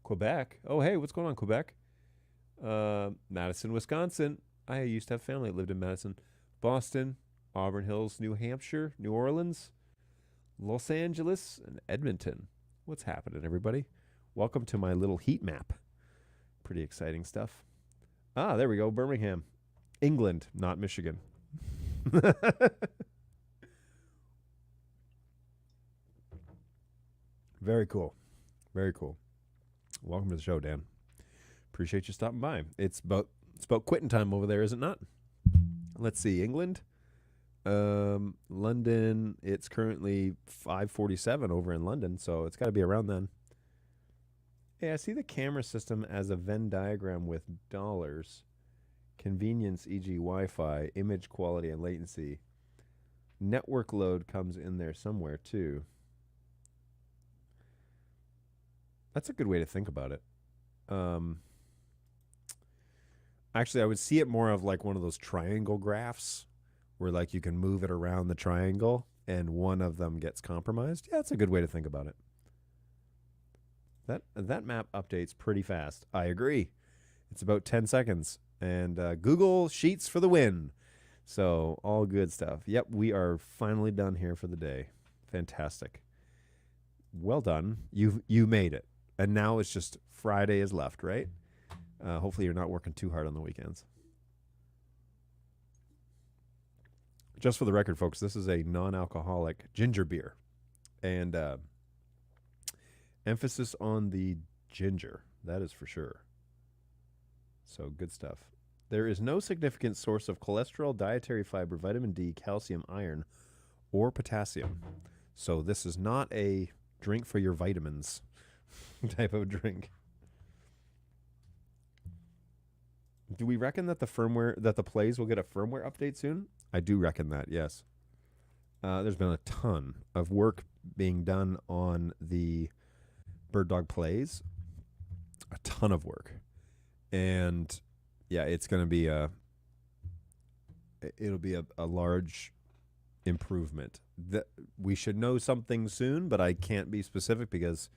Quebec. Oh, hey, what's going on, Quebec? Madison, Wisconsin. I used to have family that lived in Madison. Boston, Auburn Hills, New Hampshire, New Orleans, Los Angeles, and Edmonton. What's happening, everybody? Welcome to my little heat map. Pretty exciting stuff. Ah, there we go. Birmingham, England, not Michigan. Very cool. Very cool. Welcome to the show, Dan. Appreciate you stopping by. It's about quitting time over there, is it not? Let's see. England. London, it's currently 5:47 over in London, so it's got to be around then. Hey, I see the camera system as a Venn diagram with dollars. Convenience, e.g. Wi-Fi, image quality, and latency. Network load comes in there somewhere, too. That's a good way to think about it. Actually, I would see it more of like one of those triangle graphs where like you can move it around the triangle and one of them gets compromised. Yeah, that's a good way to think about it. That map updates pretty fast. I agree. It's about 10 seconds. And Google Sheets for the win. So all good stuff. Yep, we are finally done here for the day. Fantastic. Well done. You made it. And now it's just Friday is left, right? Hopefully you're not working too hard on the weekends. Just for the record, folks, this is a non-alcoholic ginger beer. And emphasis on the ginger. That is for sure. So good stuff. There is no significant source of cholesterol, dietary fiber, vitamin D, calcium, iron, or potassium. So this is not a drink for your vitamins type of drink. Do we reckon that the plays will get a firmware update soon? I do reckon that, yes. There's been a ton of work being done on the BirdDog plays. A ton of work. And yeah, it's going to be it'll be a large improvement. We should know something soon, but I can't be specific because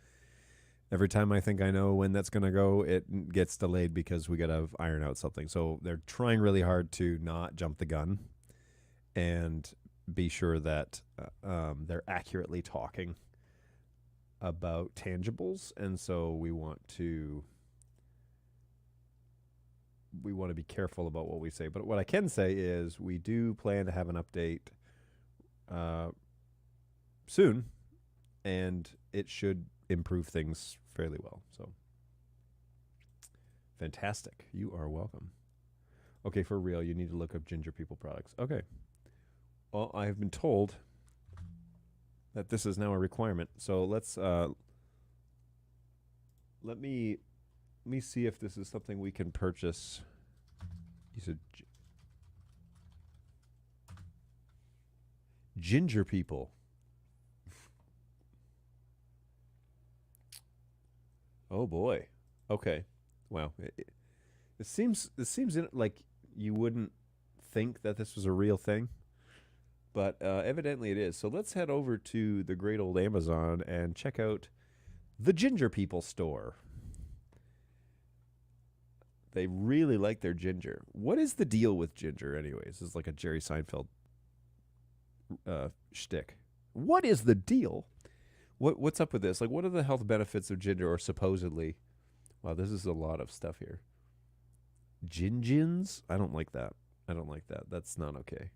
every time I think I know when that's going to go, it gets delayed because we got to iron out something. So they're trying really hard to not jump the gun and be sure that they're accurately talking about tangibles. And so we want to be careful about what we say. But what I can say is we do plan to have an update soon, and it should improve things fairly well. So fantastic. You are welcome. Okay, for real, you need to look up Ginger People products. Okay. Well, I have been told that this is now a requirement. So let's let me see if this is something we can purchase. You said Ginger People. Oh boy. Okay. Wow. It seems like you wouldn't think that this was a real thing, but evidently it is. So let's head over to the great old Amazon and check out the Ginger People store. They really like their ginger. What is the deal with ginger, anyways? This is like a Jerry Seinfeld shtick. What is the deal? What's up with this? Like, what are the health benefits of ginger, or supposedly? Wow, this is a lot of stuff here. Gingins? I don't like that. I don't like that. That's not okay.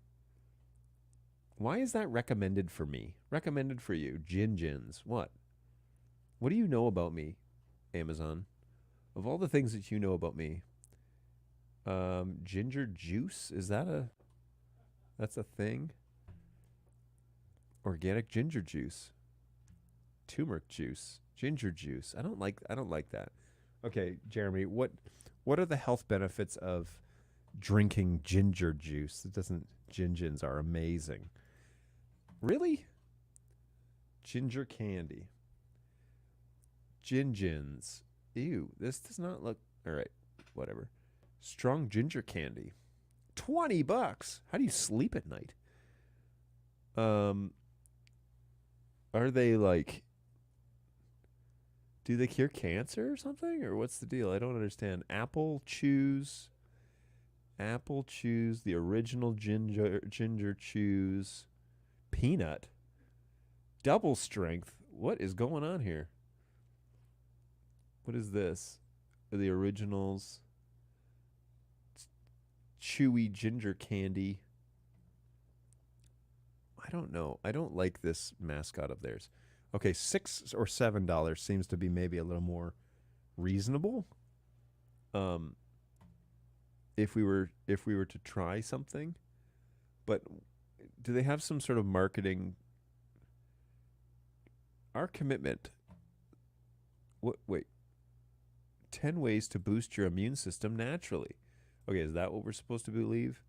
Why is that recommended for me? Recommended for you. Gingins. What? What do you know about me, Amazon? Of all the things that you know about me, ginger juice, that's a thing? Organic ginger juice. Turmeric juice. Ginger juice. I don't like that. Okay, Jeremy, what are the health benefits of drinking ginger juice? Gingins are amazing. Really? Ginger candy. Gingins. Ew, this does not look all right. Whatever. Strong ginger candy. $20. How do you sleep at night? Are they like, do they cure cancer or something? Or what's the deal? I don't understand. Apple chews, the original ginger chews, peanut, double strength. What is going on here? What is this? The originals, chewy ginger candy. I don't know. I don't like this mascot of theirs. Okay, $6 or $7 seems to be maybe a little more reasonable. If we were to try something, but do they have some sort of marketing? Our commitment. What? Wait. 10 ways to boost your immune system naturally. Okay, is that what we're supposed to believe?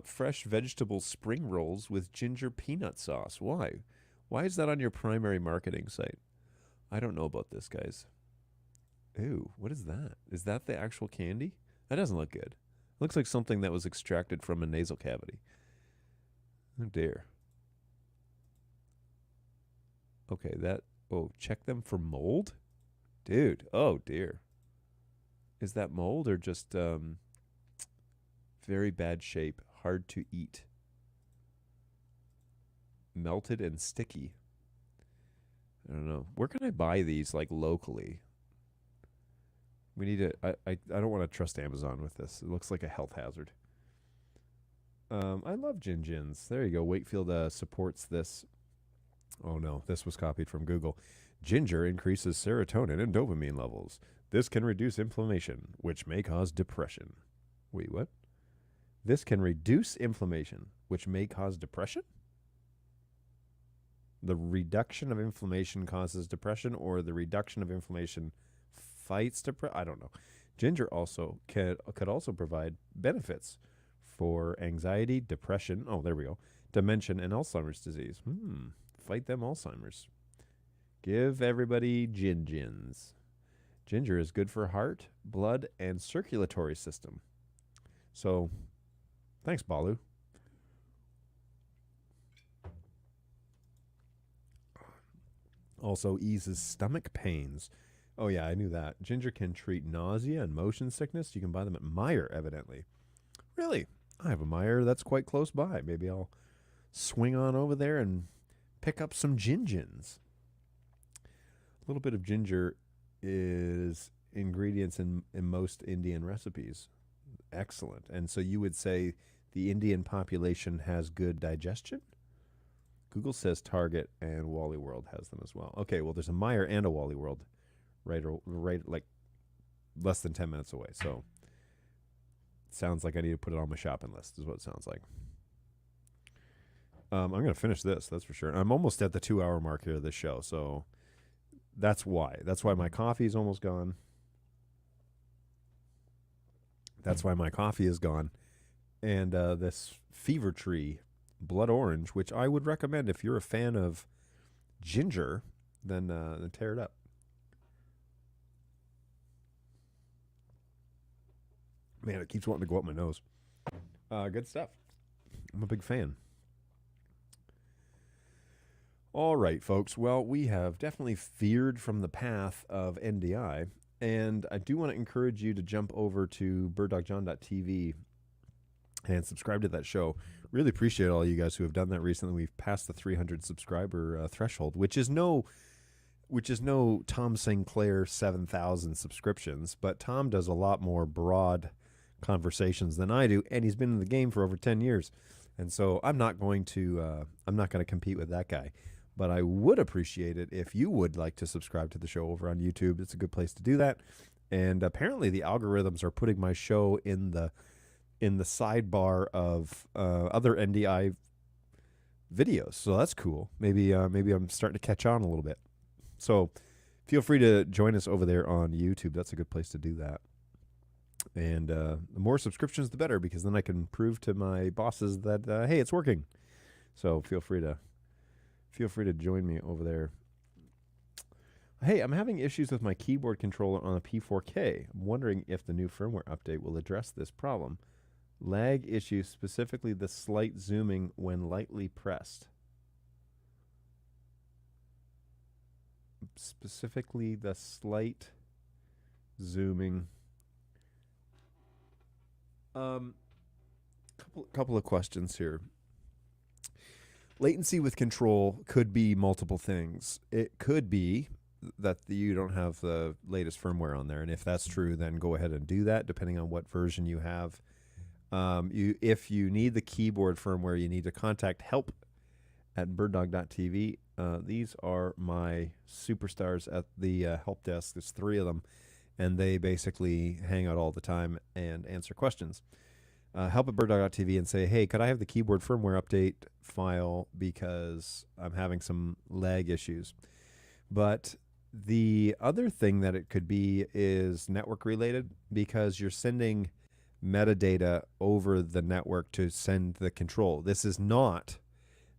Fresh vegetable spring rolls with ginger peanut sauce. Why? Why is that on your primary marketing site? I don't know about this, guys. Ew, what is that? Is that the actual candy? That doesn't look good. It looks like something that was extracted from a nasal cavity. Oh dear. Okay, check them for mold? Dude, oh dear. Is that mold or just very bad shape, hard to eat? Melted and sticky. I don't know. Where can I buy these, like, locally? We need to. I don't want to trust Amazon with this. It looks like a health hazard. I love Gingins. There you go. Wakefield supports this. Oh no, this was copied from Google. Ginger increases serotonin and dopamine levels. This can reduce inflammation, which may cause depression. Wait, what? This can reduce inflammation, which may cause depression? The reduction of inflammation causes depression, or the reduction of inflammation fights depression? I don't know. Ginger also could also provide benefits for anxiety, depression, oh, there we go, dementia, and Alzheimer's disease. Fight them Alzheimer's. Give everybody gingins. Ginger is good for heart, blood, and circulatory system. So, thanks, Balu. Also eases stomach pains. Oh, yeah, I knew that. Ginger can treat nausea and motion sickness. You can buy them at Meijer, evidently. Really? I have a Meijer that's quite close by. Maybe I'll swing on over there and pick up some gingins. A little bit of ginger is ingredients in most Indian recipes. Excellent. And so you would say the Indian population has good digestion? Google says Target and Wally World has them as well. Okay, well, there's a Meijer and a Wally World right like less than 10 minutes away. So it sounds like I need to put it on my shopping list is what it sounds like. I'm going to finish this, that's for sure. I'm almost at the 2-hour mark here of this show, so that's why. That's why my coffee is almost gone. That's why my coffee is gone. And this Fever Tree Blood Orange, which I would recommend if you're a fan of ginger, then tear it up. Man, it keeps wanting to go up my nose. Good stuff. I'm a big fan. All right, folks. Well, we have definitely veered from the path of NDI, and I do want to encourage you to jump over to birddogjohn.tv and subscribe to that show. Really appreciate all you guys who have done that recently. We've passed the 300 subscriber threshold, which is no Tom Sinclair 7,000 subscriptions, but Tom does a lot more broad conversations than I do, and he's been in the game for over 10 years. And so I'm not going to compete with that guy. But I would appreciate it if you would like to subscribe to the show over on YouTube. It's a good place to do that. And apparently the algorithms are putting my show in the sidebar of other NDI videos. So that's cool. Maybe I'm starting to catch on a little bit. So feel free to join us over there on YouTube. That's a good place to do that. And the more subscriptions, the better, because then I can prove to my bosses that, hey, it's working. So feel free to join me over there. Hey, I'm having issues with my keyboard controller on a P4K. I'm wondering if the new firmware update will address this problem. Lag issue, specifically the slight zooming when lightly pressed. Specifically the slight zooming. Couple of questions here. Latency with control could be multiple things. It could be that you don't have the latest firmware on there, and if that's true, then go ahead and do that, depending on what version you have. If you need the keyboard firmware, you need to contact help at birddog.tv. These are my superstars at the help desk. There's 3 of them, and they basically hang out all the time and answer questions. Help at birddog.tv and say, hey, could I have the keyboard firmware update file because I'm having some lag issues. But the other thing that it could be is network related, because you're sending metadata over the network to send the control. This is not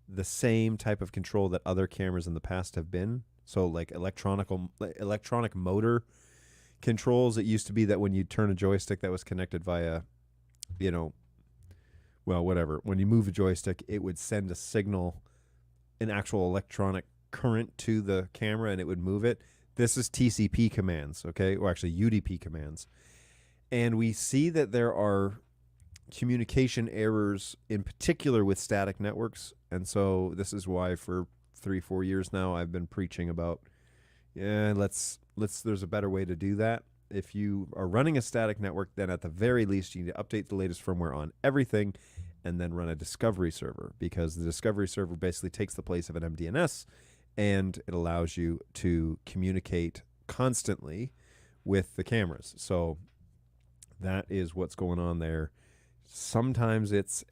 the same type of control that other cameras in the past have been. So like electronic motor controls, it used to be that when you turn a joystick that was connected via when you move a joystick, it would send a signal, an actual electronic current to the camera, and it would move it. This is TCP commands, okay? Or actually UDP commands. And we see that there are communication errors, in particular with static networks. And so this is why for 3-4 years now, I've been preaching about, there's a better way to do that. If you are running a static network, then at the very least, you need to update the latest firmware on everything and then run a discovery server, because the discovery server basically takes the place of an MDNS, and it allows you to communicate constantly with the cameras. So that is what's going on there. Sometimes it's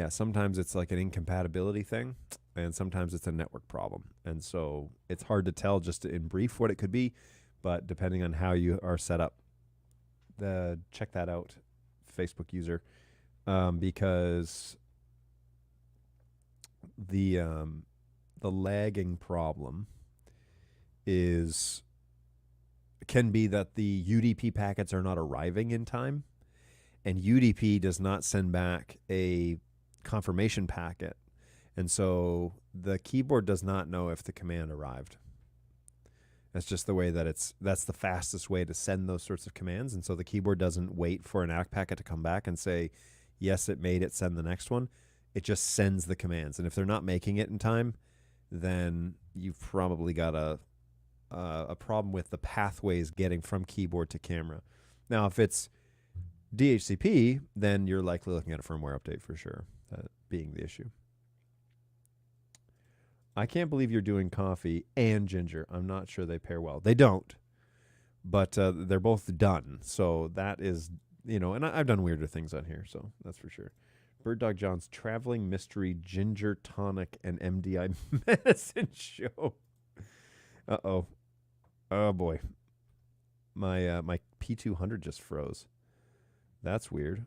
sometimes it's like an incompatibility thing, and sometimes it's a network problem. And so it's hard to tell just in brief what it could be, but depending on how you are set up, check that out, Facebook user, because the lagging problem can be that the UDP packets are not arriving in time, and UDP does not send back a confirmation packet. And so the keyboard does not know if the command arrived. That's just the way that that's the fastest way to send those sorts of commands. And so the keyboard doesn't wait for an ACK packet to come back and say, yes, it made it, send the next one. It just sends the commands. And if they're not making it in time, then you've probably got a problem with the pathways getting from keyboard to camera. Now, if it's DHCP, then you're likely looking at a firmware update for sure, that being the issue. I can't believe you're doing coffee and ginger. I'm not sure they pair well. They don't, but they're both done. So that is, and I've done weirder things on here, so that's for sure. Bird Dog John's Traveling Mystery Ginger Tonic and MDI Medicine Show. Uh-oh. Oh, boy. My P200 just froze. That's weird.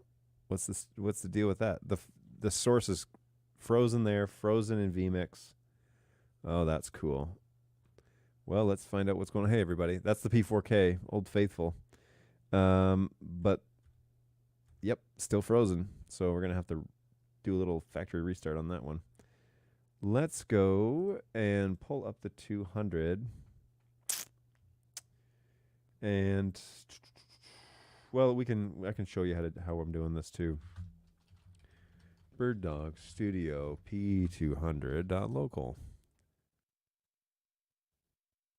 What's the deal with that? The source is frozen there, frozen in vMix. Oh, that's cool. Well, let's find out what's going on. Hey, everybody. That's the P4K, Old Faithful. But, yep, still frozen. So we're going to have to do a little factory restart on that one. Let's go and pull up the 200. And, well, I can show you how I'm doing this too. Bird Dog Studio P200.local.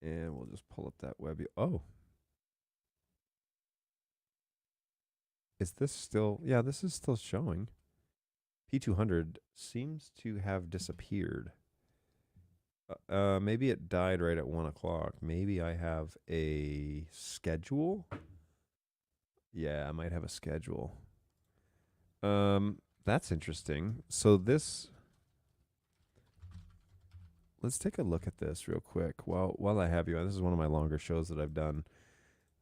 And we'll just pull up that web. Oh. Is this still? Yeah, this is still showing. P200 seems to have disappeared. Maybe it died right at 1 o'clock. Maybe I have a schedule. Yeah, I might have a schedule. That's interesting. So this, let's take a look at this real quick while I have you. This is one of my longer shows that I've done.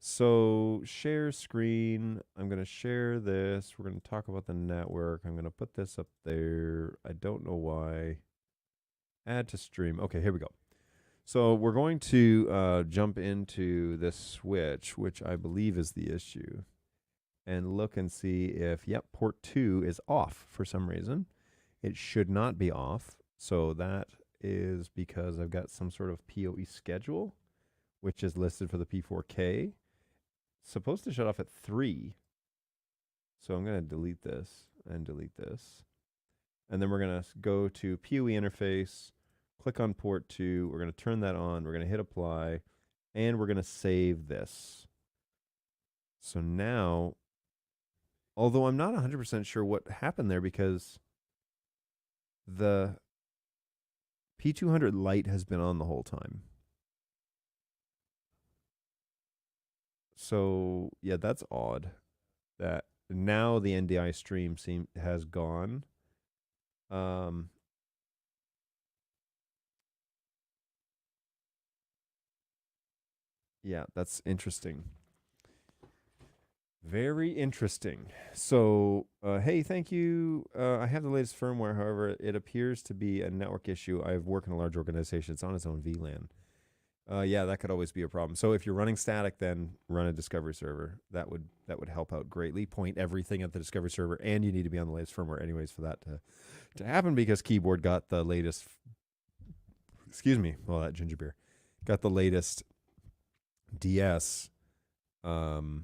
So share screen. I'm going to share this. We're going to talk about the network. I'm going to put this up there. I don't know why. Add to stream. Okay, here we go. So we're going to jump into this switch, which I believe is the issue, and look and see if, yep, port 2 is off for some reason. It should not be off. So that is because I've got some sort of PoE schedule, which is listed for the P4K. Supposed to shut off at 3. So I'm going to delete this and delete this. And then we're going to go to PoE interface, click on port 2. We're going to turn that on. We're going to hit apply, and we're going to save this. So now, although I'm not 100% sure what happened there because the P200 light has been on the whole time. So, yeah, that's odd that now the NDI stream has gone. Yeah, that's interesting. Very interesting. So, hey, thank you. I have the latest firmware. However, it appears to be a network issue. I work in a large organization. It's on its own VLAN. Yeah, that could always be a problem. So if you're running static, then run a discovery server. That would help out greatly. Point everything at the discovery server, and you need to be on the latest firmware anyways for that to happen because keyboard got the latest. Excuse me. Well, that ginger beer got the latest DS. And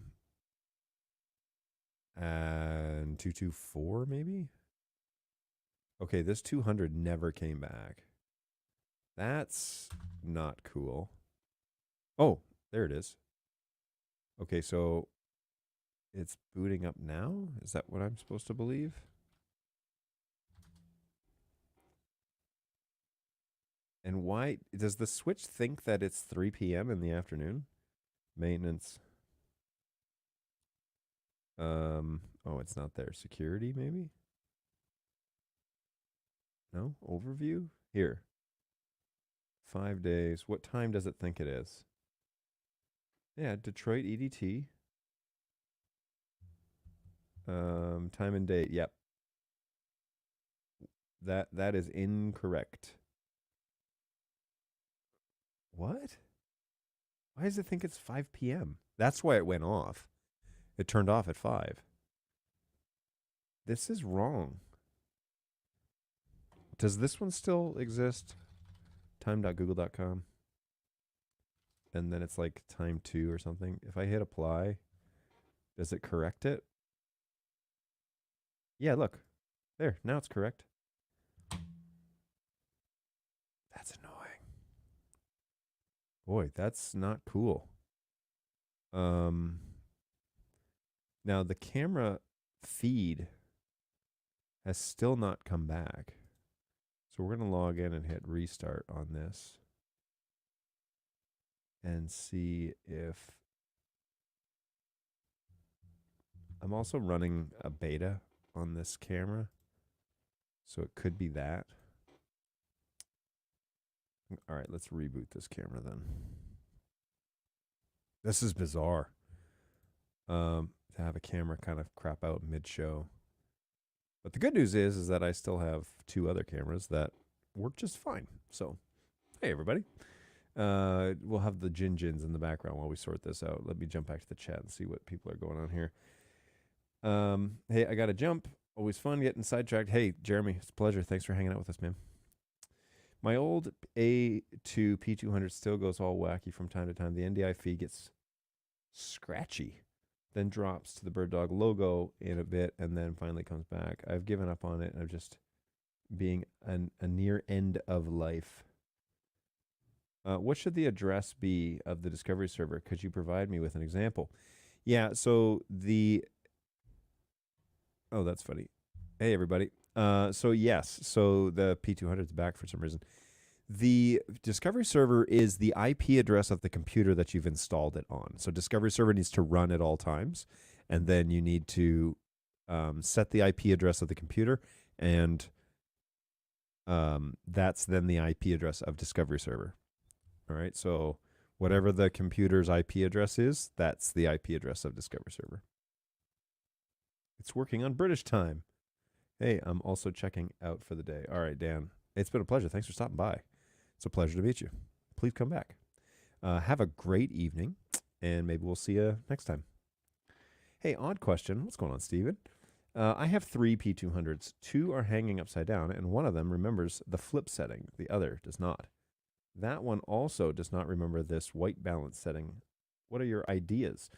224 maybe. Okay, this 200 never came back. That's not cool. Oh, there it is. Okay, so it's booting up now? Is that what I'm supposed to believe? And why does the switch think that it's 3 p.m. in the afternoon? Maintenance. Oh, it's not there. Security, maybe? No? Overview? Here. 5 days. What time does it think it is? Yeah, Detroit EDT. Time and date. Yep. That is incorrect. What? Why does it think it's 5 p.m.? That's why it went off. It turned off at 5. This is wrong. Does this one still exist? Time.google.com. And then it's like time 2 or something. If I hit apply, does it correct it? Yeah, look. There, now it's correct. That's annoying. Boy, that's not cool. Now the camera feed has still not come back. So we're going to log in and hit restart on this and see if I'm also running a beta on this camera. So it could be that. All right, let's reboot this camera then. This is bizarre. To have a camera kind of crap out mid-show. But the good news is that I still have 2 other cameras that work just fine. So, hey, everybody. We'll have the gins in the background while we sort this out. Let me jump back to the chat and see what people are going on here. Hey, I got to jump. Always fun getting sidetracked. Hey, Jeremy, it's a pleasure. Thanks for hanging out with us, man. My old A2 P200 still goes all wacky from time to time. The NDI feed gets scratchy, then drops to the Bird Dog logo in a bit, and then finally comes back. I've given up on it. I'm just being a near end of life. What should the address be of the Discovery server? Could you provide me with an example? Yeah, so oh, that's funny. Hey, everybody. So yes, so the P200 is back for some reason. The Discovery server is the IP address of the computer that you've installed it on. So Discovery server needs to run at all times, and then you need to set the IP address of the computer, and that's then the IP address of Discovery server. All right, so whatever the computer's IP address is, that's the IP address of Discovery server. It's working on British time. Hey, I'm also checking out for the day. All right, Dan, it's been a pleasure. Thanks for stopping by. It's a pleasure to meet you. Please come back. Have a great evening, and maybe we'll see you next time. Hey, odd question. What's going on, Steven? I have 3 P200s. 2 are hanging upside down, and one of them remembers the flip setting. The other does not. That one also does not remember this white balance setting. What are your ideas?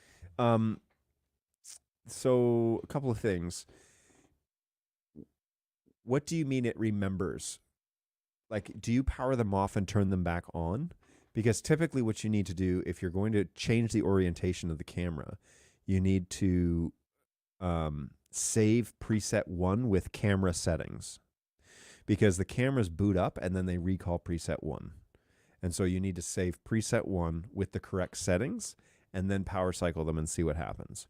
So a couple of things. What do you mean it remembers? Like, do you power them off and turn them back on? Because typically what you need to do if you're going to change the orientation of the camera, you need to save preset 1 with camera settings. Because the cameras boot up and then they recall preset 1. And so you need to save preset 1 with the correct settings and then power cycle them and see what happens.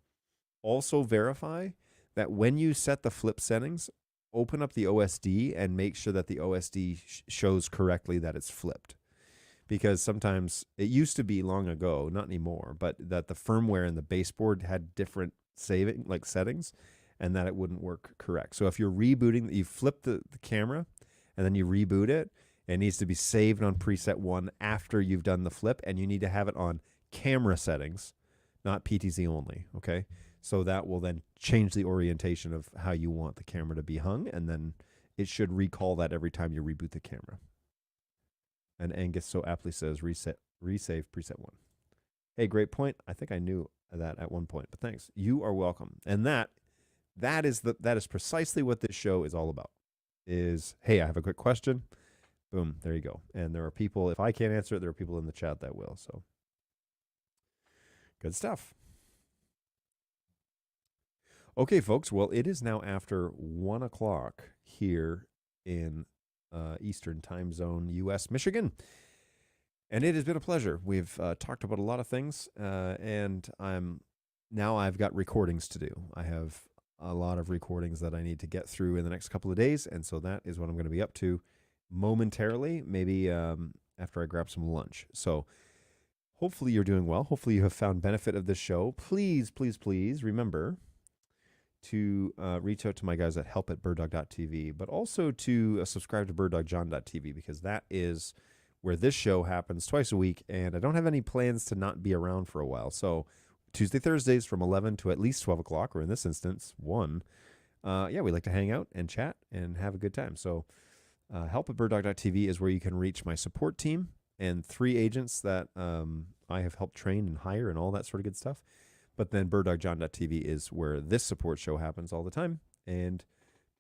Also verify that when you set the flip settings, open up the OSD and make sure that the OSD shows correctly that it's flipped. Because sometimes, it used to be long ago, not anymore, but that the firmware and the baseboard had different settings, and that it wouldn't work correct. So if you're rebooting, you flip the camera and then you reboot it, it needs to be saved on preset 1 after you've done the flip, and you need to have it on camera settings, not PTZ only, okay? So that will then change the orientation of how you want the camera to be hung, and then it should recall that every time you reboot the camera. And Angus so aptly says, resave preset 1. Hey, great point. I think I knew that at one point, but thanks. You are welcome. And that is precisely what this show is all about. Is, hey, I have a quick question. Boom, there you go. And there are people, if I can't answer it, there are people in the chat that will. So good stuff. Okay, folks. Well, it is now after 1 o'clock here in Eastern Time Zone, U.S., Michigan. And it has been a pleasure. We've talked about a lot of things, and I've got recordings to do. I have a lot of recordings that I need to get through in the next couple of days, and so that is what I'm going to be up to momentarily, maybe after I grab some lunch. So hopefully you're doing well. Hopefully you have found benefit of this show. Please, please, please remember to reach out to my guys at help@birddog.tv, but also to subscribe to birddogjohn.tv, because that is where this show happens twice a week, and I don't have any plans to not be around for a while. So Tuesday, Thursdays from 11 to at least 12 o'clock, or in this instance, 1. We like to hang out and chat and have a good time. So help@birddog.tv is where you can reach my support team and 3 agents that I have helped train and hire and all that sort of good stuff. But then birddogjohn.tv is where this support show happens all the time. And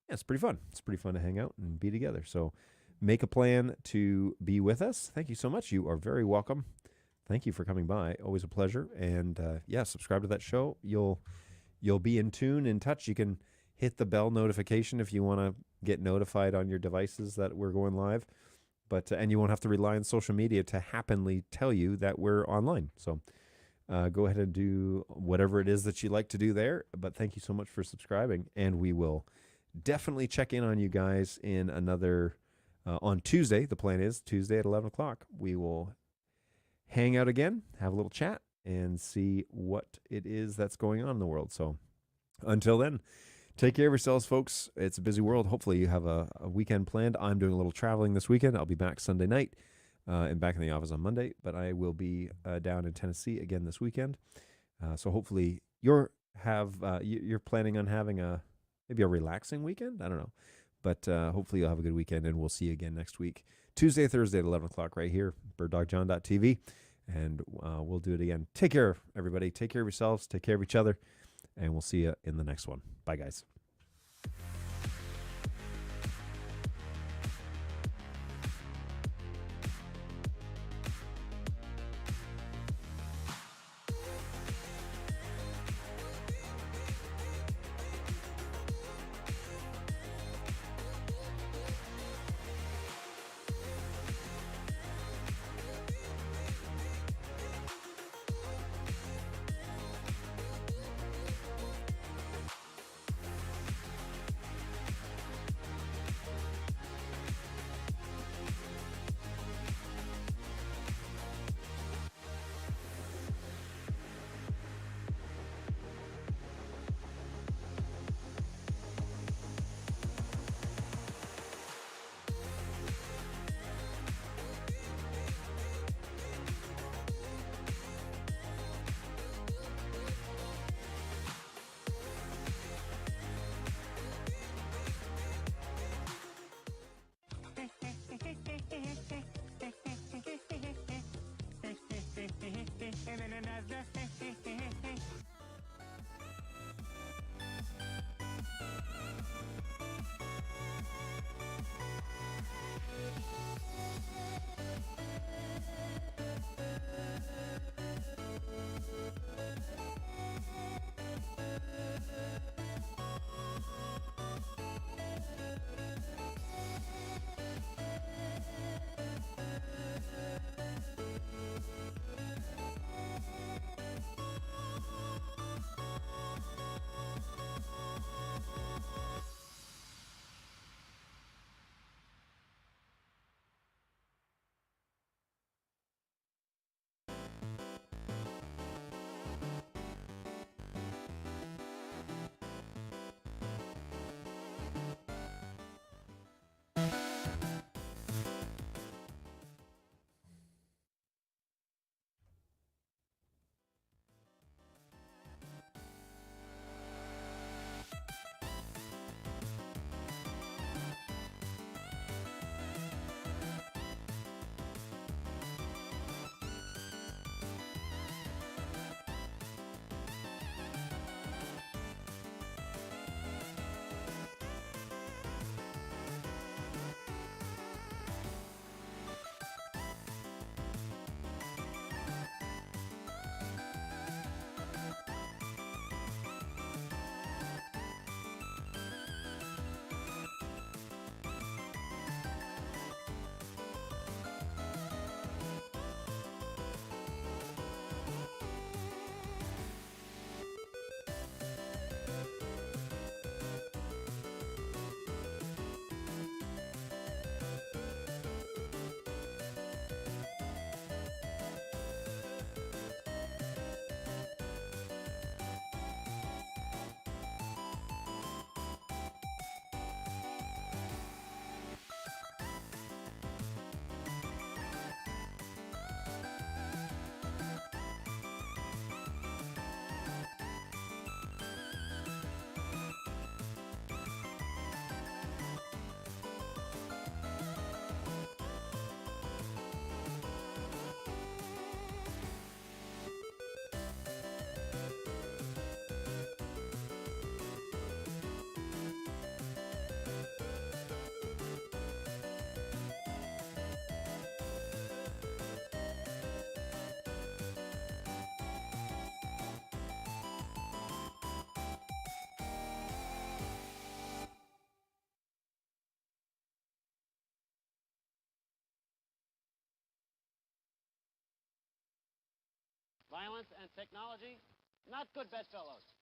yeah, it's pretty fun. It's pretty fun to hang out and be together. So make a plan to be with us. Thank you so much. You are very welcome. Thank you for coming by. Always a pleasure. And subscribe to that show. You'll be in tune, in touch. You can hit the bell notification if you want to get notified on your devices that we're going live. And you won't have to rely on social media to happily tell you that we're online. So go ahead and do whatever it is that you like to do there. But thank you so much for subscribing. And we will definitely check in on you guys in another, on Tuesday. The plan is Tuesday at 11 o'clock. We will hang out again, have a little chat, and see what it is that's going on in the world. So until then, take care of yourselves, folks. It's a busy world. Hopefully you have a weekend planned. I'm doing a little traveling this weekend. I'll be back Sunday night. and back in the office on Monday. But I will be down in Tennessee again this weekend. So hopefully you're planning on having maybe a relaxing weekend. I don't know, but hopefully you'll have a good weekend, and we'll see you again next week, Tuesday, Thursday at 11 o'clock right here, birddogjohn.tv, and we'll do it again. Take care, everybody. Take care of yourselves. Take care of each other, and we'll see you in the next one. Bye, guys. Violence and technology, not good bedfellows.